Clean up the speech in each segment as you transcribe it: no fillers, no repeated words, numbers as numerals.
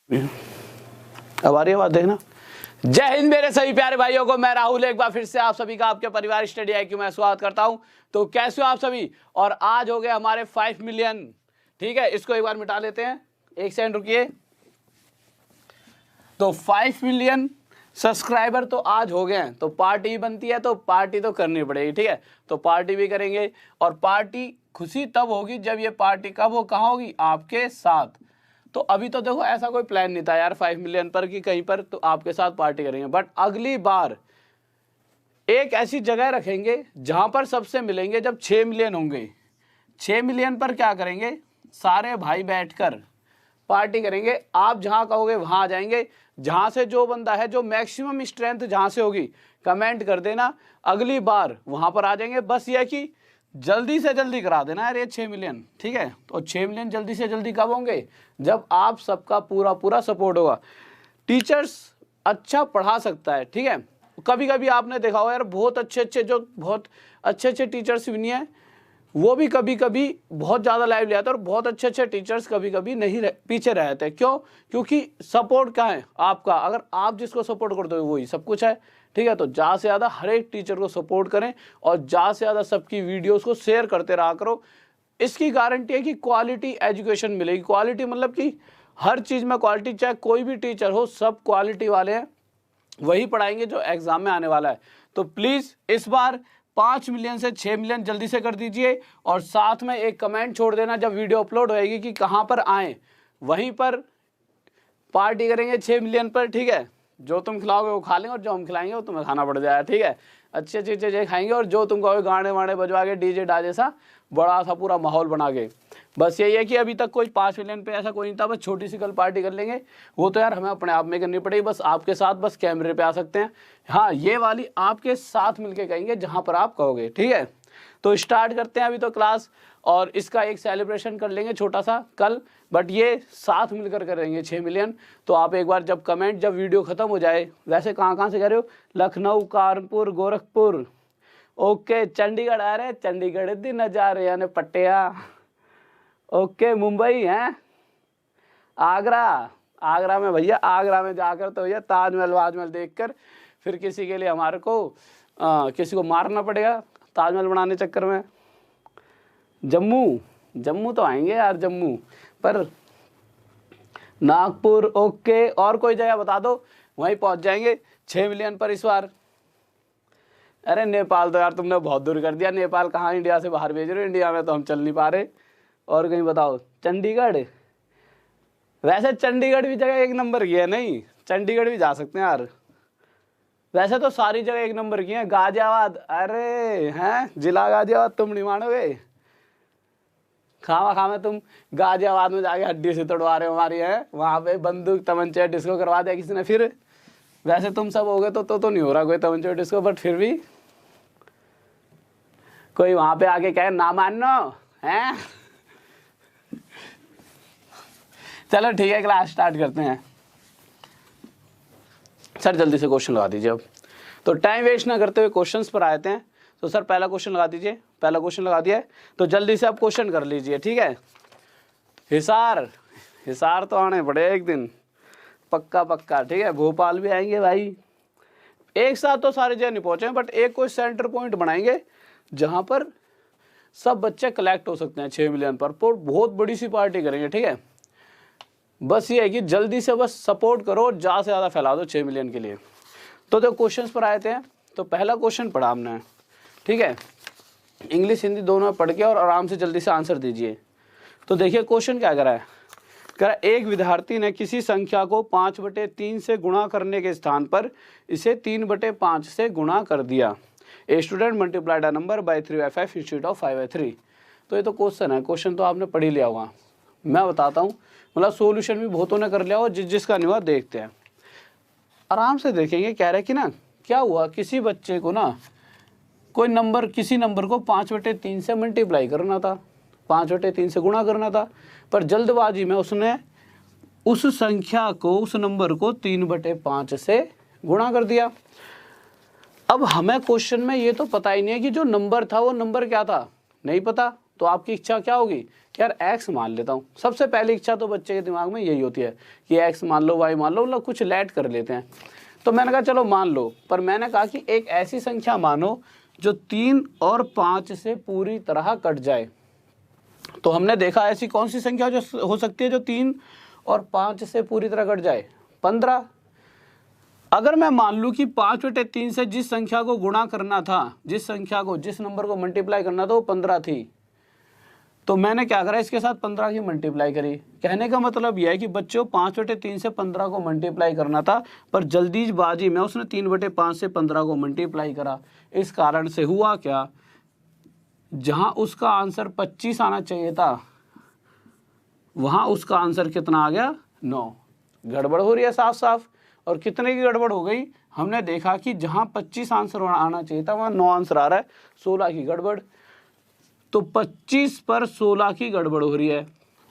अब आ रही है बात, देखना। जय हिंद मेरे सभी प्यारे भाइयों को, मैं राहुल एक बार फिर से आप सभी का आपके परिवार स्टडी IQ में स्वागत करता हूं। तो कैसे हो आप सभी? और आज हो गए हमारे 5 मिलियन। ठीक है, इसको एक बार मिटा लेते हैं, एक सेकंड रुकिए। तो 5 मिलियन सब्सक्राइबर तो आज हो गए हैं, तो पार्टी बनती है, तो पार्टी तो करनी पड़ेगी। ठीक है, तो पार्टी भी करेंगे, और पार्टी खुशी तब होगी जब ये पार्टी कब हो, कहाँ होगी? आपके साथ। तो अभी तो देखो ऐसा कोई प्लान नहीं था यार 5 मिलियन पर कि कहीं पर तो आपके साथ पार्टी करेंगे, बट अगली बार एक ऐसी जगह रखेंगे जहां पर सबसे मिलेंगे जब 6 मिलियन होंगे। 6 मिलियन पर क्या करेंगे? सारे भाई बैठकर पार्टी करेंगे। आप जहां कहोगे वहां आ जाएंगे, जहां से जो बंदा है, जो मैक्सिमम स्ट्रेंथ जहां से होगी, कमेंट कर देना, अगली बार वहां पर आ जाएंगे। बस ये कि जल्दी से जल्दी करा देना यार ये 6 मिलियन। ठीक है, तो 6 मिलियन जल्दी से जल्दी कब होंगे? जब आप सबका पूरा पूरा सपोर्ट होगा। टीचर्स अच्छा पढ़ा सकता है, ठीक है। कभी कभी आपने देखा हो यार, बहुत अच्छे टीचर्स भी नहीं है, वो भी कभी कभी बहुत ज़्यादा लाइव ले आते हैं, और बहुत अच्छे टीचर्स कभी कभी नहीं पीछे रहते हैं। क्यों? क्योंकि सपोर्ट कहाँ है? आपका। अगर आप जिसको सपोर्ट करते हो वही सब कुछ है। ठीक है, तो ज़्यादा से ज़्यादा हर एक टीचर को सपोर्ट करें, और ज़्यादा से ज़्यादा सबकी वीडियोस को शेयर करते रहा करो। इसकी गारंटी है कि क्वालिटी एजुकेशन मिलेगी। क्वालिटी मतलब कि हर चीज़ में क्वालिटी, चाहे कोई भी टीचर हो, सब क्वालिटी वाले हैं, वही पढ़ाएंगे जो एग्जाम में आने वाला है। तो प्लीज़ इस बार 5 मिलियन से 6 मिलियन जल्दी से कर दीजिए, और साथ में एक कमेंट छोड़ देना जब वीडियो अपलोड होएगी कि कहाँ पर आएँ, वहीं पर पार्टी करेंगे 6 मिलियन पर। ठीक है, जो तुम खिलाओगे वो खा लेंगे, और जो हम खिलाएंगे वो तुम्हें खाना पड़ जाएगा। ठीक है, अच्छी चीज़ें खाएंगे, और जो तुम कहोगे गाने वाने बजवा के डीजे डाजे सा बड़ा सा पूरा माहौल बना के। बस यही है कि अभी तक कोई 5 मिलियन पे ऐसा कोई नहीं था, बस छोटी सी कल पार्टी कर लेंगे। वो तो यार हमें अपने आप में करनी पड़ेगी, बस आपके साथ बस कैमरे पे आ सकते हैं। हाँ, ये वाली आपके साथ मिलके कहेंगे जहाँ पर आप कहोगे। ठीक है, तो स्टार्ट करते हैं अभी तो क्लास, और इसका एक सेलिब्रेशन कर लेंगे छोटा सा कल, बट ये साथ मिलकर करेंगे 6 मिलियन। तो आप एक बार जब वीडियो ख़त्म हो जाए, वैसे कहाँ से कह रहे हो? लखनऊ, कानपुर, गोरखपुर, ओके, चंडीगढ़ आ रहे, चंडीगढ़ दिन नज़ारे यानी पटिया, ओके, मुंबई है, आगरा में भैया, आगरा में जाकर तो भैया ताजमहल देखकर फिर किसी के लिए हमारे को किसी को मारना पड़ेगा ताजमहल बनाने चक्कर में। जम्मू तो आएंगे यार, जम्मू पर, नागपुर, ओके, और कोई जगह बता दो, वहीं पहुंच जाएंगे 6 मिलियन पर इस बार। अरे नेपाल तो यार तुमने बहुत दूर कर दिया। नेपाल कहाँ, इंडिया से बाहर भेज रहे हो, इंडिया में तो हम चल नहीं पा रहे। और कहीं बताओ। चंडीगढ़, वैसे चंडीगढ़ भी जगह एक नंबर की है, नहीं चंडीगढ़ भी जा सकते हैं यार। वैसे तो सारी जगह एक नंबर की है। गाजियाबाद, अरे हैं जिला गाजियाबाद, तुम नहीं मानोगे, खामा तुम गाजियाबाद में जाके हड्डी से तोड़वा रहे हो हमारी है, वहाँ पे बंदूक तमंचे डिस्को करवा दिया किसी ने। फिर वैसे तुम सब हो गए तो नहीं हो रहा कोई तमंचे डिस्को, बट फिर भी कोई वहाँ पे आके कहे ना मानो हैं। चलो ठीक है, क्लास स्टार्ट करते हैं। सर जल्दी से क्वेश्चन लगा दीजिए अब, तो टाइम वेस्ट ना करते हुए क्वेश्चंस पर आते हैं। तो सर पहला क्वेश्चन लगा दीजिए। पहला क्वेश्चन लगा दिया है, तो जल्दी से आप क्वेश्चन कर लीजिए। ठीक है, हिसार तो आने पड़े एक दिन, पक्का। ठीक है, भोपाल भी आएंगे भाई। एक साथ तो सारे जगह नहीं पहुंचे, बट एक कोई सेंटर पॉइंट बनाएंगे जहां पर सब बच्चे कलेक्ट हो सकते हैं 6 मिलियन पर। बहुत बड़ी सी पार्टी करेंगे। ठीक है, बस ये है कि जल्दी से बस सपोर्ट करो, ज़्यादा से ज़्यादा फैला दो 6 मिलियन के लिए। तो जो क्वेश्चंस पर आए थे, तो पहला क्वेश्चन पढ़ा हमने। ठीक है, इंग्लिश हिंदी दोनों पढ़ के और आराम से जल्दी से आंसर दीजिए। तो देखिए क्वेश्चन क्या करा है, एक विद्यार्थी ने किसी संख्या को 5/3 से गुणा करने के स्थान पर इसे 3/5 से गुणा कर दिया। A student multiplied a number by 3/5 instead of 5/3। तो ये तो क्वेश्चन है, क्वेश्चन तो आपने पढ़ ही लिया होगा। मैं बताता हूँ, मतलब सोल्यूशन भी बहुतों ने कर लिया हो, जिसका नहीं हुआ देखते हैं, आराम से देखेंगे। कह रहे कि ना क्या हुआ, किसी बच्चे को ना किसी नंबर को 5/3 से मल्टीप्लाई करना था, 5/3 से गुणा करना था, पर जल्दबाजी में उसने उस संख्या को, उस नंबर को 3/5 से गुणा कर दिया। अब हमें क्वेश्चन में ये तो पता ही नहीं है कि जो नंबर था वो नंबर क्या था, नहीं पता। तो आपकी इच्छा क्या होगी कि यार x मान लेता हूँ। सबसे पहली इच्छा तो बच्चे के दिमाग में यही होती है कि x मान लो, y मान लो, मतलब कुछ लेट कर लेते हैं। तो मैंने कहा चलो मान लो, पर मैंने कहा कि एक ऐसी संख्या मानो जो 3 और 5 से पूरी तरह कट जाए। तो हमने देखा ऐसी कौन सी संख्या जो हो सकती है जो 3 और 5 से पूरी तरह कट जाए, 15। अगर मैं मान लूँ कि 5/3 से जिस संख्या को गुणा करना था, जिस नंबर को मल्टीप्लाई करना था वो 15 थी, तो मैंने क्या करा, इसके साथ 15 की मल्टीप्लाई करी। कहने का मतलब यह है कि बच्चों 5/3 से 15 को मल्टीप्लाई करना था, पर जल्दीबाजी में उसने 3/5 से 15 को मल्टीप्लाई करा। इस कारण से हुआ क्या, जहां उसका आंसर 25 आना चाहिए था वहां उसका आंसर कितना आ गया, 9। गड़बड़ हो रही है साफ साफ। और कितने की गड़बड़ हो गई, हमने देखा कि जहां 25 आंसर आना चाहिए था वहां 9 आंसर आ रहा है, 16 की गड़बड़। तो 25 पर 16 की गड़बड़ हो रही है।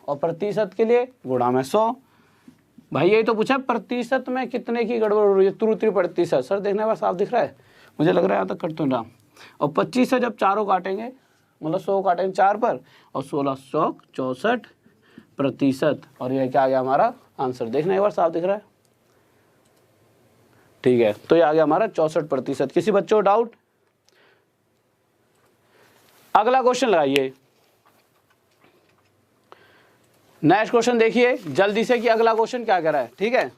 और प्रतिशत के लिए गुणा में 100। भाई यही तो पूछा, प्रतिशत में कितने की गड़बड़ हो रही है, त्रुटि प्रतिशत। सर देखने पर साफ दिख रहा है, मुझे लग रहा है यहाँ तक कट तो ना। और 25 से जब चारों काटेंगे, मतलब 100 काटेंगे 4 पर, और 16 चौक 64%। और यह क्या आ गया हमारा आंसर, देखने एक बार साफ दिख रहा है, ठीक है। तो ये आ गया हमारा 64%। किसी बच्चों को डाउट? अगला क्वेश्चन लगाइए, नेक्स्ट क्वेश्चन देखिए जल्दी से कि अगला क्वेश्चन क्या कह रहा है, ठीक है।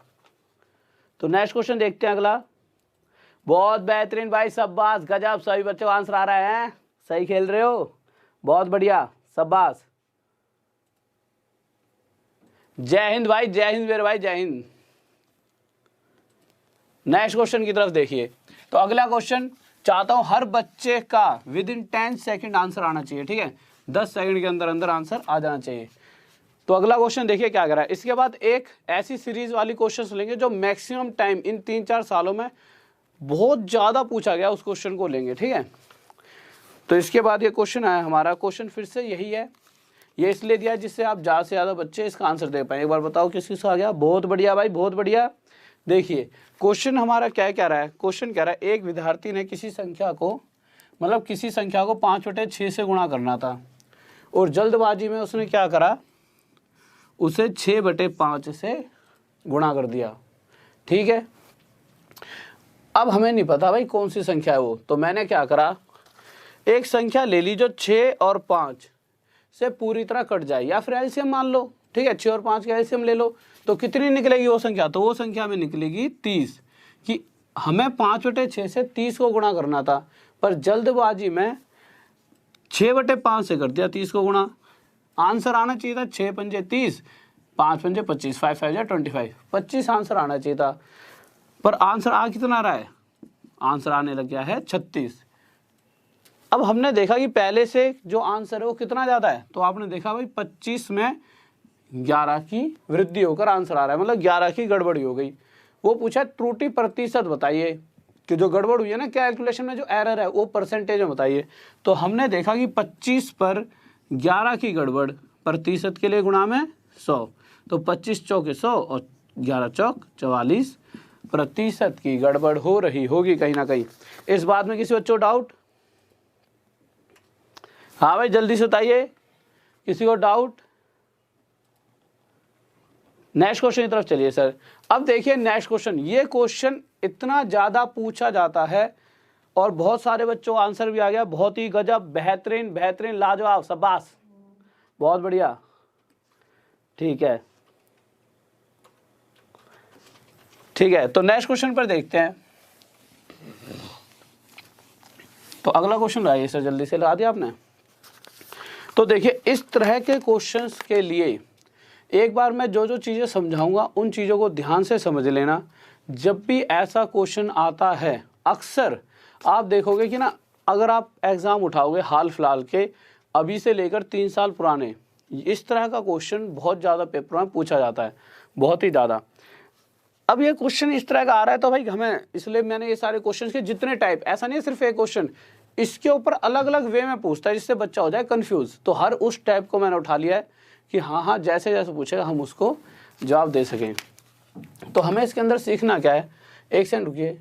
तो नेक्स्ट क्वेश्चन देखते हैं अगला। बहुत बेहतरीन भाई, शाबाश, गजब, सभी बच्चों का आंसर आ रहा है, सही खेल रहे हो, बहुत बढ़िया, शाबाश। जय हिंद भाई, जय हिंद मेरे भाई, जय हिंद। नेक्स्ट क्वेश्चन की तरफ देखिए। तो अगला क्वेश्चन चाहता हूं हर बच्चे का विदिन 10 सेकंड आंसर आना चाहिए, ठीक है, 10 सेकंड के अंदर अंदर आंसर आ जाना चाहिए। तो अगला क्वेश्चन देखिए क्या कर रहा है। इसके बाद एक ऐसी सीरीज वाली क्वेश्चंस लेंगे जो मैक्सिमम टाइम इन 3-4 सालों में बहुत ज़्यादा पूछा गया, उस क्वेश्चन को लेंगे, ठीक है। तो इसके बाद ये क्वेश्चन आया हमारा, क्वेश्चन फिर से यही है, ये इसलिए दिया जिससे आप ज़्यादा से ज़्यादा बच्चे इसका आंसर दे पाए। एक बार बताओ किस किसका आ गया, बहुत बढ़िया भाई, बहुत बढ़िया। देखिए क्वेश्चन हमारा क्या कह रहा है, क्वेश्चन कह रहा है एक विद्यार्थी ने किसी संख्या को 5/6 से गुणा करना था, और जल्दबाजी में उसने क्या करा, उसे 6/5 से गुणा कर दिया, ठीक है। अब हमें नहीं पता भाई कौन सी संख्या है वो, तो मैंने क्या करा, एक संख्या ले ली जो 6 और 5 से पूरी तरह कट जाए, या फिर एलसीएम मान लो, ठीक है, 6 और 5 का एलसीएम ले लो। तो कितनी निकलेगी वो संख्या, तो वो संख्या में निकलेगी 30, कि हमें 5/6 से 30 को गुणा करना था, पर जल्दबाजी में 6/5 से कर दिया 30 को गुणा। आंसर आना चाहिए था 6 पंजे 30, 5 पंजे 25, 5 5 25, 25 आंसर आना चाहिए था, पर आंसर आ कितना रहा है, आंसर आने लग गया है 36। अब हमने देखा कि पहले से जो आंसर है वो कितना ज़्यादा है, तो आपने देखा भाई 25 में 11 की वृद्धि होकर आंसर आ रहा है, मतलब 11 की गड़बड़ी हो गई। वो पूछा त्रुटि प्रतिशत बताइए, कि जो गड़बड़ हुई है ना कैलकुलेशन में, जो एरर है वो परसेंटेज में बताइए। तो हमने देखा कि 25 पर 11 की गड़बड़ प्रतिशत के लिए गुणा में 100, तो 25 चौके 100 और 11 चौक 44% की गड़बड़ हो रही होगी कहीं ना कहीं। इस बात में किसी बच्चों डाउट? हाँ भाई जल्दी से बताइए, किसी को डाउट? नेक्स्ट क्वेश्चन की तरफ चलिए सर। अब देखिए नेक्स्ट क्वेश्चन, ये क्वेश्चन इतना ज़्यादा पूछा जाता है और बहुत सारे बच्चों का आंसर भी आ गया, बहुत ही गजब, बेहतरीन बेहतरीन, लाजवाब, शाबाश, बहुत बढ़िया, ठीक है, ठीक है। तो नेक्स्ट क्वेश्चन पर देखते हैं। तो अगला क्वेश्चन लाइए सर, जल्दी से लगा दिया आपने। तो देखिए इस तरह के क्वेश्चंस के लिए एक बार मैं जो जो चीज़ें समझाऊंगा उन चीज़ों को ध्यान से समझ लेना। जब भी ऐसा क्वेश्चन आता है, अक्सर आप देखोगे कि ना, अगर आप एग्ज़ाम उठाओगे हाल फिलहाल के, अभी से लेकर 3 साल पुराने, इस तरह का क्वेश्चन बहुत ज़्यादा पेपर में पूछा जाता है, बहुत ही ज़्यादा। अब ये क्वेश्चन इस तरह का आ रहा है तो भाई हमें, इसलिए मैंने ये सारे क्वेश्चन के जितने टाइप, ऐसा नहीं है सिर्फ एक क्वेश्चन, इसके ऊपर अलग अलग वे में पूछता है जिससे बच्चा हो जाए कंफ्यूज। तो हर उस टाइप को मैंने उठा लिया है कि हाँ हाँ जैसे जैसे पूछेगा हम उसको जवाब दे सकें। तो हमें इसके अंदर सीखना क्या है, एक सेकंड रुकिए।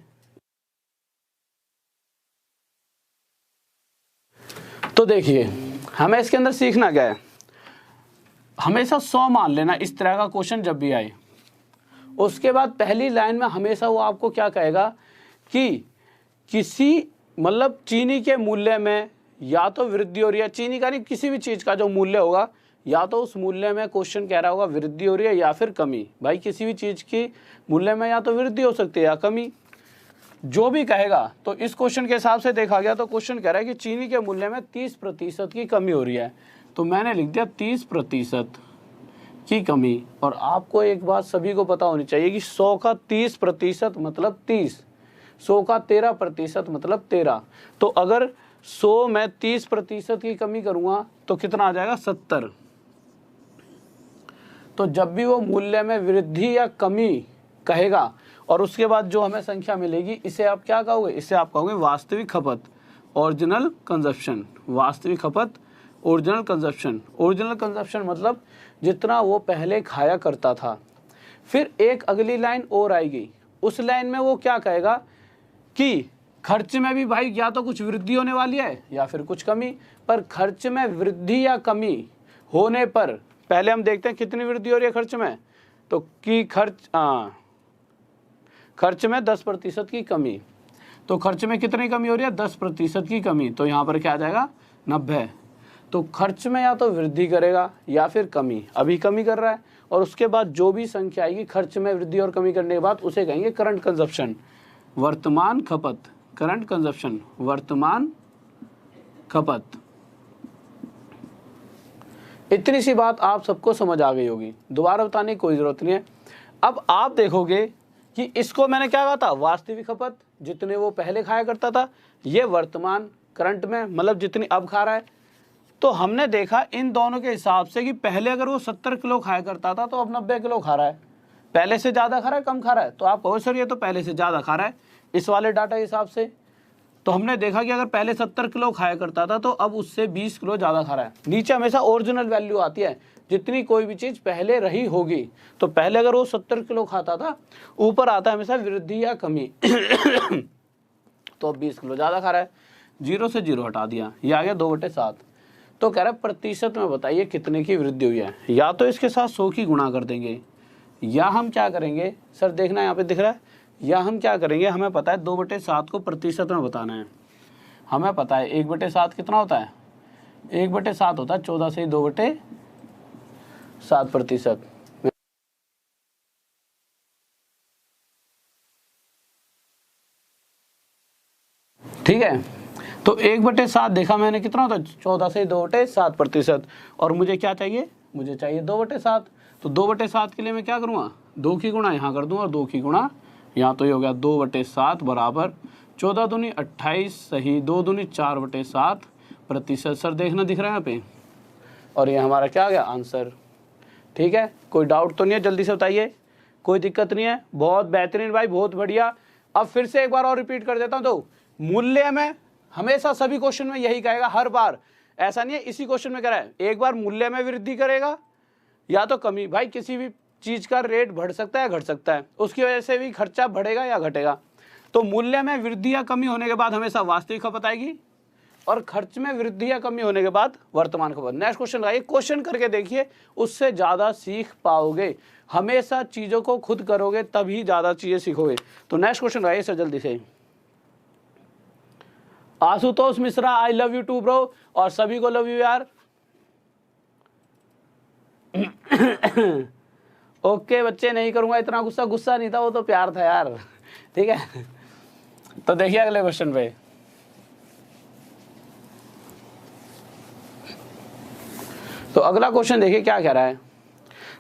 तो देखिए हमें इसके अंदर सीखना क्या है, हमेशा 100 मान लेना इस तरह का क्वेश्चन जब भी आए। उसके बाद पहली लाइन में हमेशा वो आपको क्या कहेगा कि किसी मतलब चीनी के मूल्य में या तो वृद्धि हो रही है, चीनी का नहीं किसी भी चीज़ का जो मूल्य होगा, या तो उस मूल्य में क्वेश्चन कह रहा होगा वृद्धि हो रही है या फिर कमी। भाई किसी भी चीज़ की मूल्य में या तो वृद्धि हो सकती है या कमी, जो भी कहेगा। तो इस क्वेश्चन के हिसाब से देखा गया तो क्वेश्चन कह रहा है कि चीनी के मूल्य में 30% की कमी हो रही है, तो मैंने लिख दिया 30% की कमी। और आपको एक बात सभी को पता होनी चाहिए कि 100 का 30% मतलब 30, 100 का 13% मतलब 13। तो अगर 100 में 30% की कमी करूँगा तो कितना आ जाएगा 70। तो जब भी वो मूल्य में वृद्धि या कमी कहेगा और उसके बाद जो हमें संख्या मिलेगी, इसे आप क्या कहोगे, इसे आप कहोगे वास्तविक खपत, ओरिजिनल कंजप्शन। वास्तविक खपत, ओरिजिनल कंजप्शन। ओरिजिनल कंजप्शन मतलब जितना वो पहले खाया करता था। फिर एक अगली लाइन और आएगी, उस लाइन में वो क्या कहेगा कि खर्च में भी भाई या तो कुछ वृद्धि होने वाली है या फिर कुछ कमी। पर खर्च में वृद्धि या कमी होने पर पहले हम देखते हैं कितनी वृद्धि हो रही है खर्च में, तो कि खर्च में 10% की कमी। तो खर्च में कितनी कमी हो रही है, 10% की कमी। तो यहाँ पर क्या आ जाएगा 90। तो खर्च में या तो वृद्धि करेगा या फिर कमी, अभी कमी कर रहा है। और उसके बाद जो भी संख्या आएगी खर्च में वृद्धि और कमी करने के बाद उसे कहेंगे करंट कंजप्शन, वर्तमान खपत। करंट कंजप्शन, वर्तमान खपत। इतनी सी बात आप सबको समझ आ गई होगी, दोबारा बताने की कोई ज़रूरत नहीं है। अब आप देखोगे कि इसको मैंने क्या कहा था, वास्तविक खपत जितने वो पहले खाया करता था, ये वर्तमान करंट में मतलब जितनी अब खा रहा है। तो हमने देखा इन दोनों के हिसाब से कि पहले अगर वो 70 किलो खाया करता था तो अब 90 किलो खा रहा है। पहले से ज़्यादा खा रहा है कम खा रहा है, तो आप कहो सर ये तो पहले से ज़्यादा खा रहा है इस वाले डाटा के हिसाब से। तो हमने देखा कि अगर पहले 70 किलो खाया करता था तो अब उससे 20 किलो ज़्यादा खा रहा है। नीचे हमेशा ओरिजिनल वैल्यू आती है, जितनी कोई भी चीज़ पहले रही होगी। तो पहले अगर वो 70 किलो खाता था, ऊपर आता है हमेशा वृद्धि या कमी तो अब 20 किलो ज़्यादा खा रहा है। 0 से 0 हटा दिया, ये आ गया 2/7। तो कह रहा है प्रतिशत में बताइए कितने की वृद्धि हुई है। या तो इसके साथ 100 की गुणा कर देंगे, या हम क्या करेंगे सर, देखना यहाँ पे दिख रहा है, या हम क्या करेंगे, हमें पता है 2/7 को प्रतिशत में बताना है। हमें पता है 1/7 कितना होता है, 1/7 होता है 14 से 2/7%। ठीक है, तो 1/7 देखा मैंने कितना होता है, 14 से 2/7%। और मुझे क्या चाहिए, मुझे चाहिए 2/7। तो 2/7 के लिए मैं क्या करूँगा, 2 की गुणा यहाँ कर दूँ और 2 की गुणा यहाँ। तो ये हो गया 2/7 बराबर 14 दूनी 28 सही 2 दूनी 4/7%। सर देखना दिख रहा है यहाँ पे, और ये हमारा क्या आ गया आंसर। ठीक है, कोई डाउट तो नहीं है, जल्दी से बताइए, कोई दिक्कत नहीं है। बहुत बेहतरीन भाई, बहुत बढ़िया। अब फिर से एक बार और रिपीट कर देता हूँ। तो मूल्य में हमेशा सभी क्वेश्चन में यही कहेगा, हर बार ऐसा नहीं है इसी क्वेश्चन में कह रहा है, एक बार मूल्य में वृद्धि करेगा या तो कमी। भाई किसी भी चीज़ का रेट बढ़ सकता है घट सकता है, उसकी वजह से भी खर्चा बढ़ेगा या घटेगा। तो मूल्य में वृद्धि या कमी होने के बाद हमेशा वास्तविक खपत आएगी, और खर्च में वृद्धि या कमी होने के बाद वर्तमान खपत। नेक्स्ट क्वेश्चन आइए, क्वेश्चन करके देखिए, उससे ज़्यादा सीख पाओगे। हमेशा चीज़ों को खुद करोगे तभी ज़्यादा चीज़ें सीखोगे। तो नेक्स्ट क्वेश्चन आइए सर जल्दी से। Ashutosh Mishra, I love you too bro, और सभी को लव यू यार। ओके बच्चे, नहीं करूंगा इतना गुस्सा, गुस्सा नहीं था वो तो प्यार था यार। ठीक है, तो देखिए अगले क्वेश्चन पे। तो अगला क्वेश्चन देखिए क्या कह रहा है।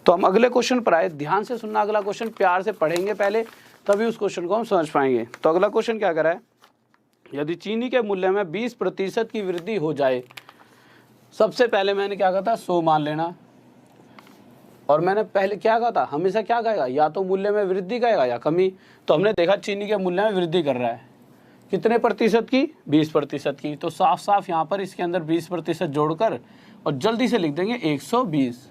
तो हम अगले क्वेश्चन पर आए, ध्यान से सुनना, अगला क्वेश्चन प्यार से पढ़ेंगे पहले, तभी उस क्वेश्चन को हम समझ पाएंगे। तो अगला क्वेश्चन क्या कह रहा है, यदि चीनी के मूल्य में 20% की वृद्धि हो जाए। सबसे पहले मैंने क्या कहा था, 100 मान लेना। और मैंने पहले क्या कहा था, हमेशा क्या कहेगा, या तो मूल्य में वृद्धि कहेगा या कमी। तो हमने देखा चीनी के मूल्य में वृद्धि कर रहा है, कितने प्रतिशत की, 20% की। तो साफ साफ यहाँ पर इसके अंदर 20% जोड़कर और जल्दी से लिख देंगे 120।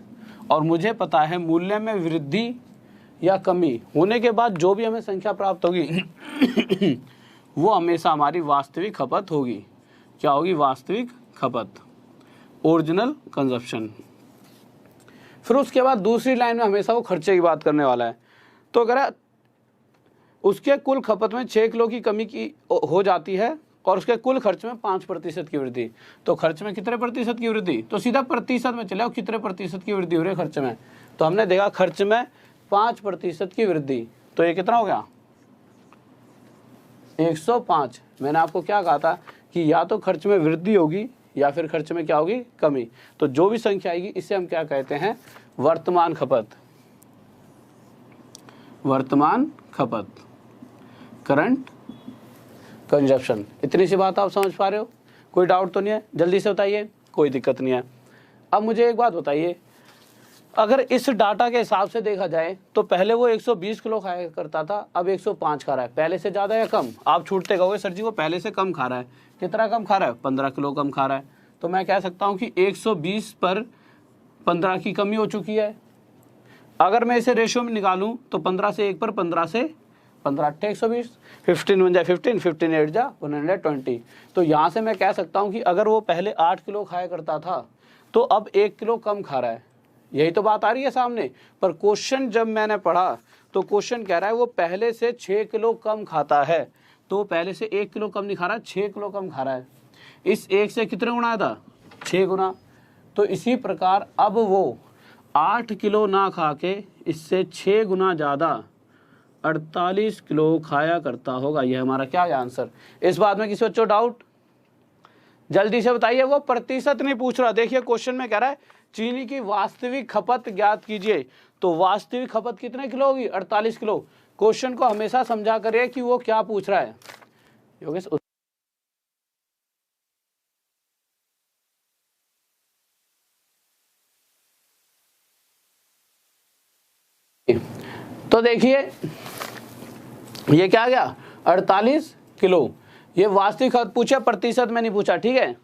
और मुझे पता है मूल्य में वृद्धि या कमी होने के बाद जो भी हमें संख्या प्राप्त होगी वो हमेशा हमारी वास्तविक खपत होगी। क्या होगी, वास्तविक खपत। Original consumption. फिर उसके बाद दूसरी लाइन में हमेशा वो खर्चे की बात करने वाला है। तो अगर उसके कुल खपत में 6 किलो की कमी की हो जाती है और उसके कुल खर्च में 5% की वृद्धि, तो खर्च में कितने प्रतिशत की वृद्धि, तो सीधा प्रतिशत में चले आओ, कितने प्रतिशत की वृद्धि हो रही है खर्च में, तो हमने देखा खर्च में 5% की वृद्धि, तो ये कितना हो गया 105। मैंने आपको क्या कहा था कि या तो खर्च में वृद्धि होगी या फिर खर्च में क्या होगी कमी, तो जो भी संख्या आएगी इसे हम क्या कहते हैं वर्तमान खपत, वर्तमान खपत, करंट कंजप्शन। इतनी सी बात आप समझ पा रहे हो, कोई डाउट तो नहीं है, जल्दी से बताइए, कोई दिक्कत नहीं है। अब मुझे एक बात बताइए, अगर इस डाटा के हिसाब से देखा जाए तो पहले वो 120 किलो खाया करता था, अब 105 खा रहा है, पहले से ज़्यादा या कम, आप छूटते कहोगे सर जी वो पहले से कम खा रहा है, कितना कम खा रहा है 15 किलो कम खा रहा है, तो मैं कह सकता हूँ कि 120 पर 15 की कमी हो चुकी है। अगर मैं इसे रेशियो में निकालूं तो 15 से 1 पर 15 से 15 120, 15 1 जा 15, 15 8 जा 120। तो यहाँ से मैं कह सकता हूँ कि अगर वो पहले 8 किलो खाया करता था तो अब 1 किलो कम खा रहा है, यही तो बात आ रही है सामने। पर क्वेश्चन जब मैंने पढ़ा तो क्वेश्चन कह रहा है वो पहले से 6 किलो कम खाता है, तो पहले से 1 किलो कम नहीं खा रहा, 6 किलो कम खा रहा है। इस 1 से कितने गुना था 6 गुना। तो इसी प्रकार अब वो 8 किलो ना खा के इससे 6 गुना ज़्यादा 48 किलो खाया करता होगा। यह हमारा क्या है आंसर। इस बात में किसी बच्चों डाउट, जल्दी से बताइए। वो प्रतिशत नहीं पूछ रहा, देखिए क्वेश्चन में कह रहा है चीनी की वास्तविक खपत ज्ञात कीजिए, तो वास्तविक खपत कितने किलो होगी 48 किलो। क्वेश्चन को हमेशा समझा करिए कि वो क्या पूछ रहा है। योगेश तो देखिए ये क्या गया 48 किलो, ये वास्तविक खपत पूछा, प्रतिशत में नहीं पूछा, ठीक है।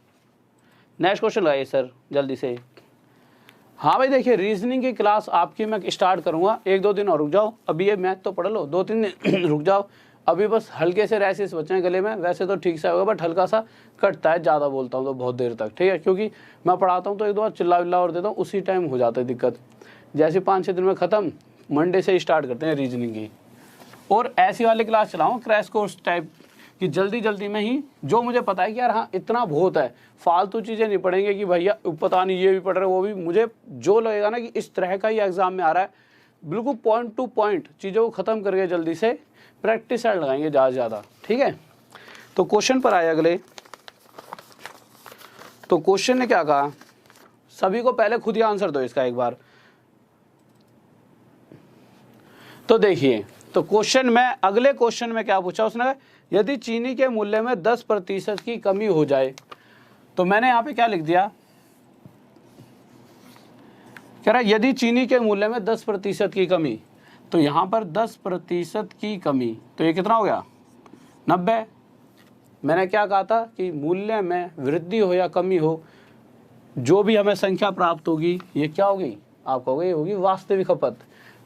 नेक्स्ट क्वेश्चन लगाइए सर जल्दी से। हाँ भाई देखिए रीजनिंग की क्लास आपकी मैं स्टार्ट करूंगा, 1-2 दिन और रुक जाओ, अभी ये मैथ तो पढ़ लो, 2-3 दिन रुक जाओ, अभी बस हल्के से रैसेस बचे हैं गले में, वैसे तो ठीक से होगा बट हल्का सा कटता है, ज़्यादा बोलता हूँ तो बहुत देर तक, ठीक है, क्योंकि मैं पढ़ाता हूँ तो 1-2 बार चिल्ला विल्ला और देता हूँ, उसी टाइम हो जाता है दिक्कत। जैसे 5-6 दिन में ख़त्म, मंडे से स्टार्ट करते हैं रीजनिंग की। और ऐसी वाली क्लास चलाऊँ क्रैश कोर्स टाइप कि जल्दी जल्दी में ही जो मुझे पता है कि यार हाँ इतना बहुत है, फालतू चीज़ें नहीं पढ़ेंगे कि भैया पता नहीं ये भी पढ़ रहे वो भी, मुझे जो लगेगा ना कि इस तरह का ही एग्जाम में आ रहा है, बिल्कुल पॉइंट टू पॉइंट चीज़ों को ख़त्म करके जल्दी से प्रैक्टिस साइड लगाएंगे ज़्यादा से ज़्यादा, ठीक है। तो क्वेश्चन पर आए अगले। तो क्वेश्चन ने क्या कहा, सभी को पहले खुद ही आंसर दो इसका एक बार। तो देखिए तो क्वेश्चन में अगले क्वेश्चन में क्या पूछा उसने, यदि चीनी के मूल्य में 10% की कमी हो जाए, तो मैंने यहाँ पे क्या लिख दिया, कह रहा यदि चीनी के मूल्य में 10% की कमी, तो यहाँ पर 10% की कमी, तो ये कितना हो गया 90। मैंने क्या कहा था कि मूल्य में वृद्धि हो या कमी हो, जो भी हमें संख्या प्राप्त होगी ये क्या होगी, आप कहोगे ये होगी वास्तविक खपत।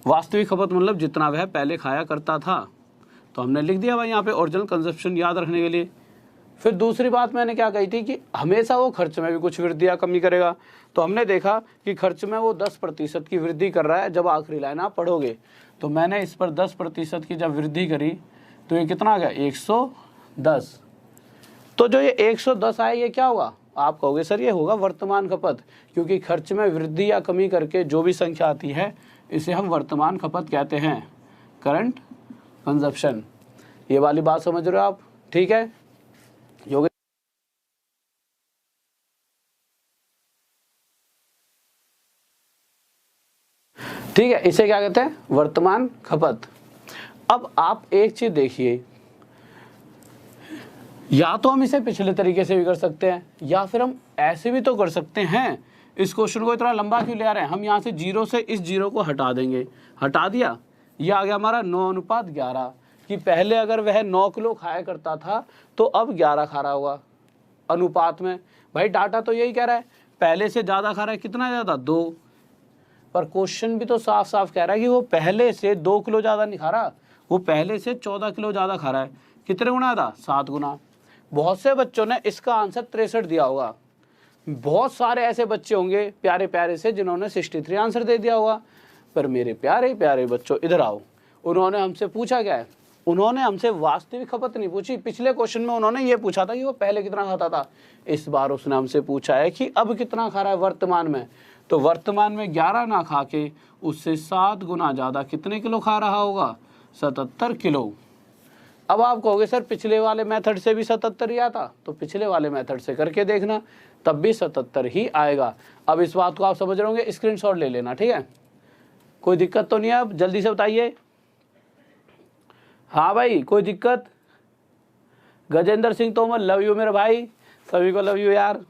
वास्तविक खपत मतलब जितना वह पहले खाया करता था, तो हमने लिख दिया भाई यहाँ पे ओरिजिनल कंजप्शन याद रखने के लिए। फिर दूसरी बात मैंने क्या कही थी कि हमेशा वो खर्च में भी कुछ वृद्धि या कमी करेगा, तो हमने देखा कि खर्च में वो 10% की वृद्धि कर रहा है। जब आखिरी लाइन आप पढ़ोगे तो मैंने इस पर 10% की जब वृद्धि करी तो ये कितना आ गया 110। तो जो ये 110 आया ये क्या होगा, आप कहोगे सर ये होगा वर्तमान खपत, क्योंकि खर्च में वृद्धि या कमी करके जो भी संख्या आती है इसे हम वर्तमान खपत कहते हैं, करंट कंजप्शन। ये वाली बात समझ रहे हो आप, ठीक है। योगेश ठीक है, इसे क्या कहते हैं वर्तमान खपत। अब आप एक चीज देखिए, या तो हम इसे पिछले तरीके से भी कर सकते हैं या फिर हम ऐसे भी तो कर सकते हैं। इस क्वेश्चन को इतना लंबा क्यों ले आ रहे हैं, हम यहाँ से 0 से इस 0 को हटा देंगे, हटा दिया, ये आ गया हमारा 9:11 कि पहले अगर वह 9 किलो खाया करता था तो अब 11 खा रहा होगा अनुपात में। भाई डाटा तो यही कह रहा है पहले से ज़्यादा खा रहा है, कितना ज़्यादा 2, पर क्वेश्चन भी तो साफ साफ कह रहा है कि वो पहले से 2 किलो ज़्यादा नहीं खा रहा, वो पहले से 14 किलो ज़्यादा खा रहा है। कितने गुना था 7 गुना। बहुत से बच्चों ने इसका आंसर 63 दिया होगा, बहुत सारे ऐसे बच्चे होंगे प्यारे प्यारे से जिन्होंने 63 आंसर दे दिया होगा। पर मेरे प्यारे प्यारे बच्चों इधर आओ, उन्होंने हमसे पूछा क्या है, उन्होंने हमसे वास्तविक खपत नहीं पूछी। पिछले क्वेश्चन में उन्होंने ये पूछा था कि वो पहले कितना खाता था, इस बार उसने हमसे पूछा है कि अब कितना खा रहा है वर्तमान में। तो वर्तमान में 11 ना खा के उससे 7 गुना ज़्यादा कितने किलो खा रहा होगा, 77 किलो। अब आप कहोगे सर पिछले वाले मेथड से भी 77 ही आता, तो पिछले वाले मेथड से करके देखना, तब भी 77 ही आएगा। अब इस बात को आप समझ रहे होंगे, स्क्रीनशॉट ले लेना, ठीक है, कोई दिक्कत तो नहीं है। अब जल्दी से बताइए, हाँ भाई कोई दिक्कत। गजेंद्र सिंह तोमर, लव यू मेरे भाई, सभी को लव यू यार।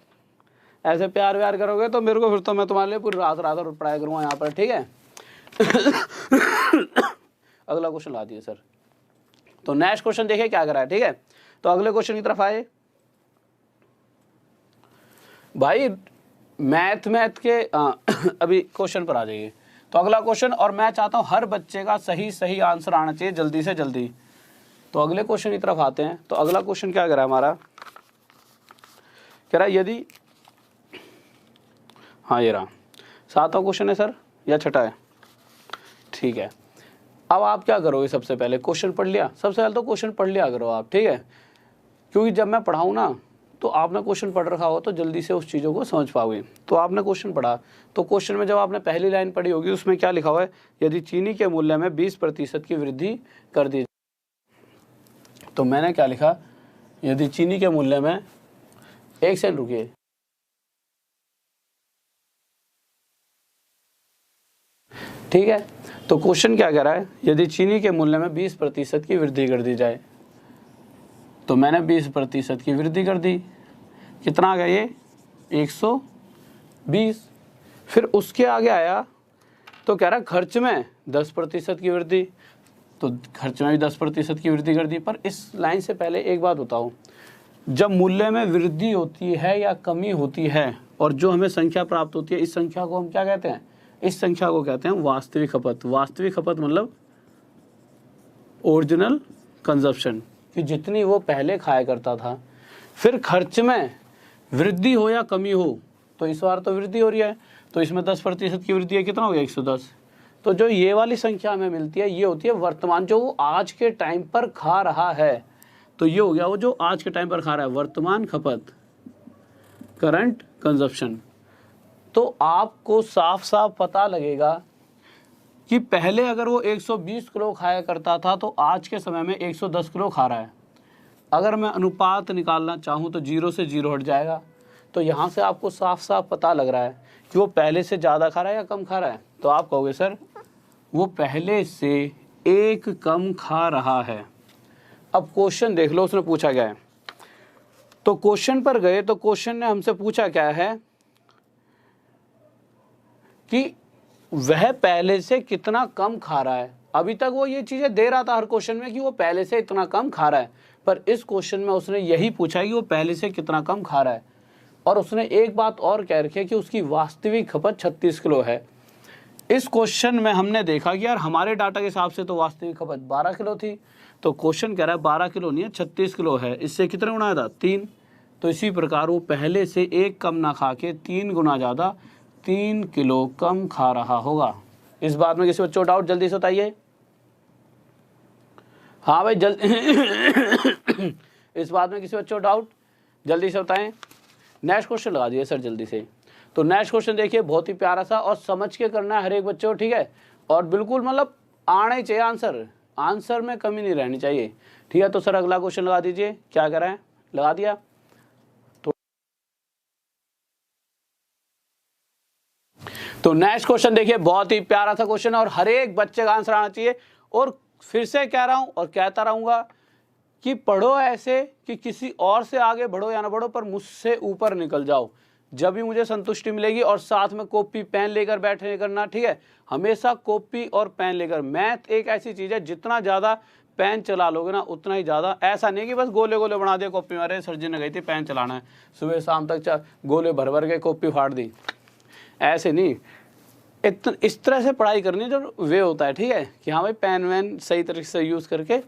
ऐसे प्यार व्यार करोगे तो मेरे को फिर तो मैं तुम्हारे लिए पूरी रात रात पढ़ाई करूँगा यहाँ पर, ठीक है। अगला क्वेश्चन ला दिए सर। तो नेक्स्ट क्वेश्चन देखिए क्या करा है, ठीक है। तो अगले क्वेश्चन की तरफ आए भाई, मैथ के अभी क्वेश्चन पर आ जाइए। तो अगला क्वेश्चन, और मैं चाहता हूं हर बच्चे का सही आंसर आना चाहिए जल्दी से जल्दी। तो अगले क्वेश्चन की तरफ आते हैं। तो अगला क्वेश्चन क्या कह रहा है हमारा, कह रहा है यदि, हाँ ये रहा 7वां क्वेश्चन है सर या छठा है, ठीक है। अब आप क्या करोगे, सबसे पहले क्वेश्चन पढ़ लिया, सबसे पहले तो क्वेश्चन पढ़ लिया करो आप, ठीक है, क्योंकि जब मैं पढ़ाऊँ ना तो आपने क्वेश्चन पढ़ रखा हो तो जल्दी से उस चीज़ों को समझ पाओगे। तो आपने क्वेश्चन पढ़ा, तो क्वेश्चन में जब आपने पहली लाइन पढ़ी होगी उसमें क्या लिखा हुआ है, यदि चीनी के मूल्य में 20% की वृद्धि कर दी। तो मैंने क्या लिखा, यदि चीनी के मूल्य में, एक सेकंड रुकिए, ठीक है। तो क्वेश्चन क्या कह रहा है, यदि चीनी के मूल्य में 20% की वृद्धि कर दी जाए। तो मैंने 20% की वृद्धि कर दी, कितना आ गया ये 120। फिर उसके आगे आया तो कह रहा है खर्च में 10% की वृद्धि, तो खर्च में भी 10% की वृद्धि कर दी। पर इस लाइन से पहले एक बात बताओ, जब मूल्य में वृद्धि होती है या कमी होती है और जो हमें संख्या प्राप्त होती है, इस संख्या को हम क्या कहते हैं, इस संख्या को कहते हैं वास्तविक खपत। वास्तविक खपत मतलब ओरिजिनल कंजप्शन, कि जितनी वो पहले खाया करता था। फिर खर्च में वृद्धि हो या कमी हो, तो इस बार तो वृद्धि हो रही है, तो इसमें 10% की वृद्धि है, कितना हो गया 110। तो जो ये वाली संख्या हमें मिलती है ये होती है वर्तमान, जो वो आज के टाइम पर खा रहा है। तो ये हो गया वो जो आज के टाइम पर खा रहा है, वर्तमान खपत, करंट कंजप्शन। तो आपको साफ साफ पता लगेगा कि पहले अगर वो 120 किलो खाया करता था तो आज के समय में 110 किलो खा रहा है। अगर मैं अनुपात निकालना चाहूँ तो 0 से 0 हट जाएगा। तो यहाँ से आपको साफ साफ पता लग रहा है कि वो पहले से ज़्यादा खा रहा है या कम खा रहा है। तो आप कहोगे सर वो पहले से 1 कम खा रहा है। अब क्वेश्चन देख लो उसने पूछा क्या है। तो क्वेश्चन पर गए तो क्वेश्चन ने हमसे पूछा क्या है कि वह पहले से कितना कम खा रहा है। अभी तक वो ये चीज़ें दे रहा था हर क्वेश्चन में कि वो पहले से इतना कम खा रहा है, पर इस क्वेश्चन में उसने यही पूछा कि वो पहले से कितना कम खा रहा है। और उसने एक बात और कह रखी है कि उसकी वास्तविक खपत 36 किलो है। इस क्वेश्चन में हमने देखा कि यार हमारे डाटा के हिसाब से तो वास्तविक खपत 12 किलो थी, तो क्वेश्चन कह रहा है 12 किलो नहीं है 36 किलो है। इससे कितने गुना था 3। तो इसी प्रकार वो पहले से 1 कम ना खा के 3 गुना ज़्यादा 3 किलो कम खा रहा होगा। इस बात में किसी बच्चों डाउट, जल्दी से बताइए। हाँ भाई इस बात में किसी बच्चों डाउट, जल्दी से बताएं। नेक्स्ट क्वेश्चन लगा दिए सर जल्दी से। तो नेक्स्ट क्वेश्चन देखिए, बहुत ही प्यारा सा और समझ के करना है हर एक बच्चों, ठीक है। और बिल्कुल मतलब आना ही चाहिए आंसर में कमी नहीं रहनी चाहिए, ठीक है। तो सर अगला क्वेश्चन लगा दीजिए, क्या कर रहे हैं, लगा दिया। तो नेक्स्ट क्वेश्चन देखिए, बहुत ही प्यारा सा क्वेश्चन है और हर एक बच्चे का आंसर आना चाहिए। और फिर से कह रहा हूं और कहता रहूंगा कि पढ़ो ऐसे कि किसी और से आगे बढ़ो या ना बढ़ो, पर मुझसे ऊपर निकल जाओ, जब भी मुझे संतुष्टि मिलेगी। और साथ में कॉपी पेन लेकर बैठे करना, ठीक है। हमेशा कॉपी और पेन लेकर। मैथ एक ऐसी चीज़ है जितना ज़्यादा पेन चला लोगे ना उतना ही ज़्यादा, ऐसा नहीं कि बस गोले गोले बना दिया कॉपी में, अरे सर जी ने गई थी पेन चलाना है, सुबह शाम तक गोले भर भर के कॉपी फाड़ दी, ऐसे नहीं। इस तरह से पढ़ाई करनी है जो वे होता है, ठीक है, कि हाँ भाई पेन वैन सही तरीके से यूज़ करके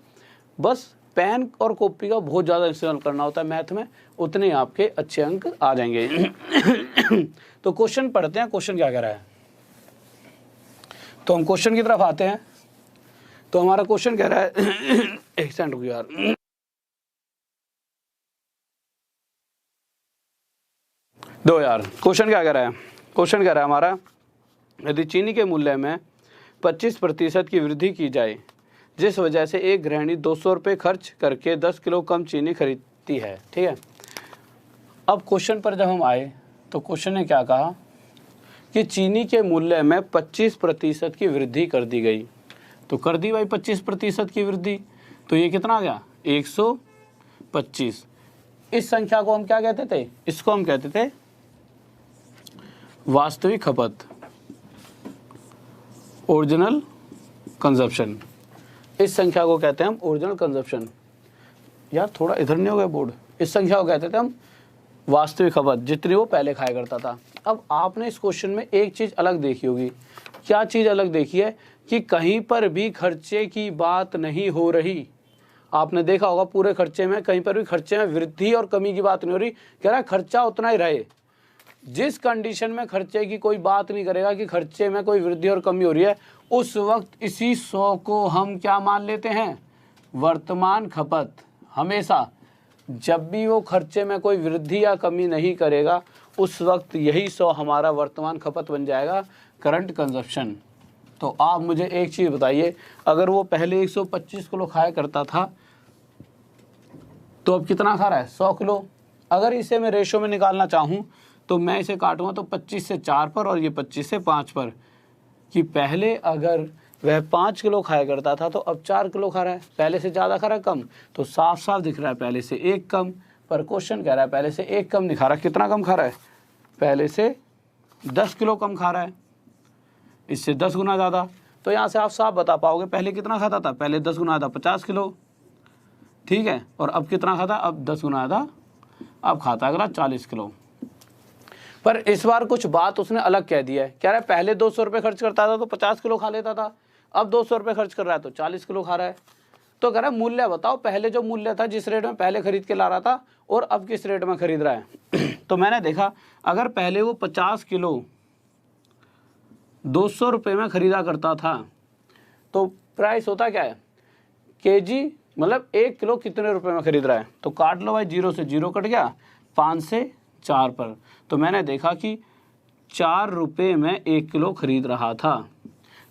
बस पेन और कॉपी का बहुत ज़्यादा इस्तेमाल करना होता है मैथ में, उतने ही आपके अच्छे अंक आ जाएंगे। तो क्वेश्चन पढ़ते हैं, क्वेश्चन क्या कह रहा है। तो हम क्वेश्चन की तरफ आते हैं। तो हमारा क्वेश्चन कह रहा है एक सेकंड रुको यार, दो यार। क्वेश्चन क्या कह रहा है, क्वेश्चन कह रहा है हमारा, यदि चीनी के मूल्य में 25% की वृद्धि की जाए, जिस वजह से एक गृहिणी 200 रुपये खर्च करके 10 किलो कम चीनी खरीदती है, ठीक है। अब क्वेश्चन पर जब हम आए तो क्वेश्चन ने क्या कहा कि चीनी के मूल्य में 25% की वृद्धि कर दी गई। तो कर दी भाई 25% की वृद्धि, तो ये कितना आ गया 125। इस संख्या को हम क्या कहते थे, इसको हम कहते थे वास्तविक खपत, ओरिजिनल कंजप्शन। इस संख्या को कहते हैं हम ओरिजिनल कंजप्शन। यार थोड़ा इधर नहीं हो गया बोर्ड। इस संख्या को कहते थे हम वास्तविक खपत, जितनी वो पहले खाया करता था। अब आपने इस क्वेश्चन में एक चीज़ अलग देखी होगी। क्या चीज़ अलग देखी है कि कहीं पर भी खर्चे की बात नहीं हो रही। आपने देखा होगा पूरे खर्चे में कहीं पर भी खर्चे में वृद्धि और कमी की बात नहीं हो रही। कह रहा है खर्चा उतना ही रहे। जिस कंडीशन में खर्चे की कोई बात नहीं करेगा कि खर्चे में कोई वृद्धि और कमी हो रही है, उस वक्त इसी 100 को हम क्या मान लेते हैं, वर्तमान खपत। हमेशा जब भी वो खर्चे में कोई वृद्धि या कमी नहीं करेगा, उस वक्त यही 100 हमारा वर्तमान खपत बन जाएगा, करंट कंजप्शन। तो आप मुझे एक चीज़ बताइए, अगर वो पहले 125 किलो खाया करता था तो अब कितना खा रहा है, 100 किलो। अगर इसे मैं रेशो में निकालना चाहूँ तो मैं इसे काटूंगा तो 25 से 4 पर और ये 25 से 5 पर, कि पहले अगर वह 5 किलो खाया करता था तो अब 4 किलो खा रहा है। पहले से ज़्यादा खा रहा है, कम। तो साफ साफ दिख रहा है पहले से 1 कम। पर क्वेश्चन कह रहा है पहले से 1 कम नहीं खा रहा। कितना कम खा रहा है, पहले से 10 किलो कम खा रहा है, इससे 10 गुना ज़्यादा। तो यहाँ से आप साफ बता पाओगे पहले कितना खाता था, पहले 10 गुना ज़्यादा 50 किलो, ठीक है। और अब कितना खाता, अब 10 गुना ज़्यादा, अब खाता अगला 40 किलो। पर इस बार कुछ बात उसने अलग कह दी है। कह रहा है पहले 200 रुपये खर्च करता था तो 50 किलो खा लेता था, अब 200 रुपये खर्च कर रहा है तो 40 किलो खा रहा है। तो कह रहा है मूल्य बताओ, पहले जो मूल्य था जिस रेट में पहले खरीद के ला रहा था और अब किस रेट में खरीद रहा है। तो मैंने देखा अगर पहले वो 50 किलो 200 रुपये में खरीदा करता था तो प्राइस होता क्या है, केजी, मतलब 1 किलो कितने रुपए में खरीद रहा है। तो काट लो भाई, 0 से 0 कट गया, 5 से 4 पर। तो मैंने देखा कि 4 रुपये में 1 किलो खरीद रहा था।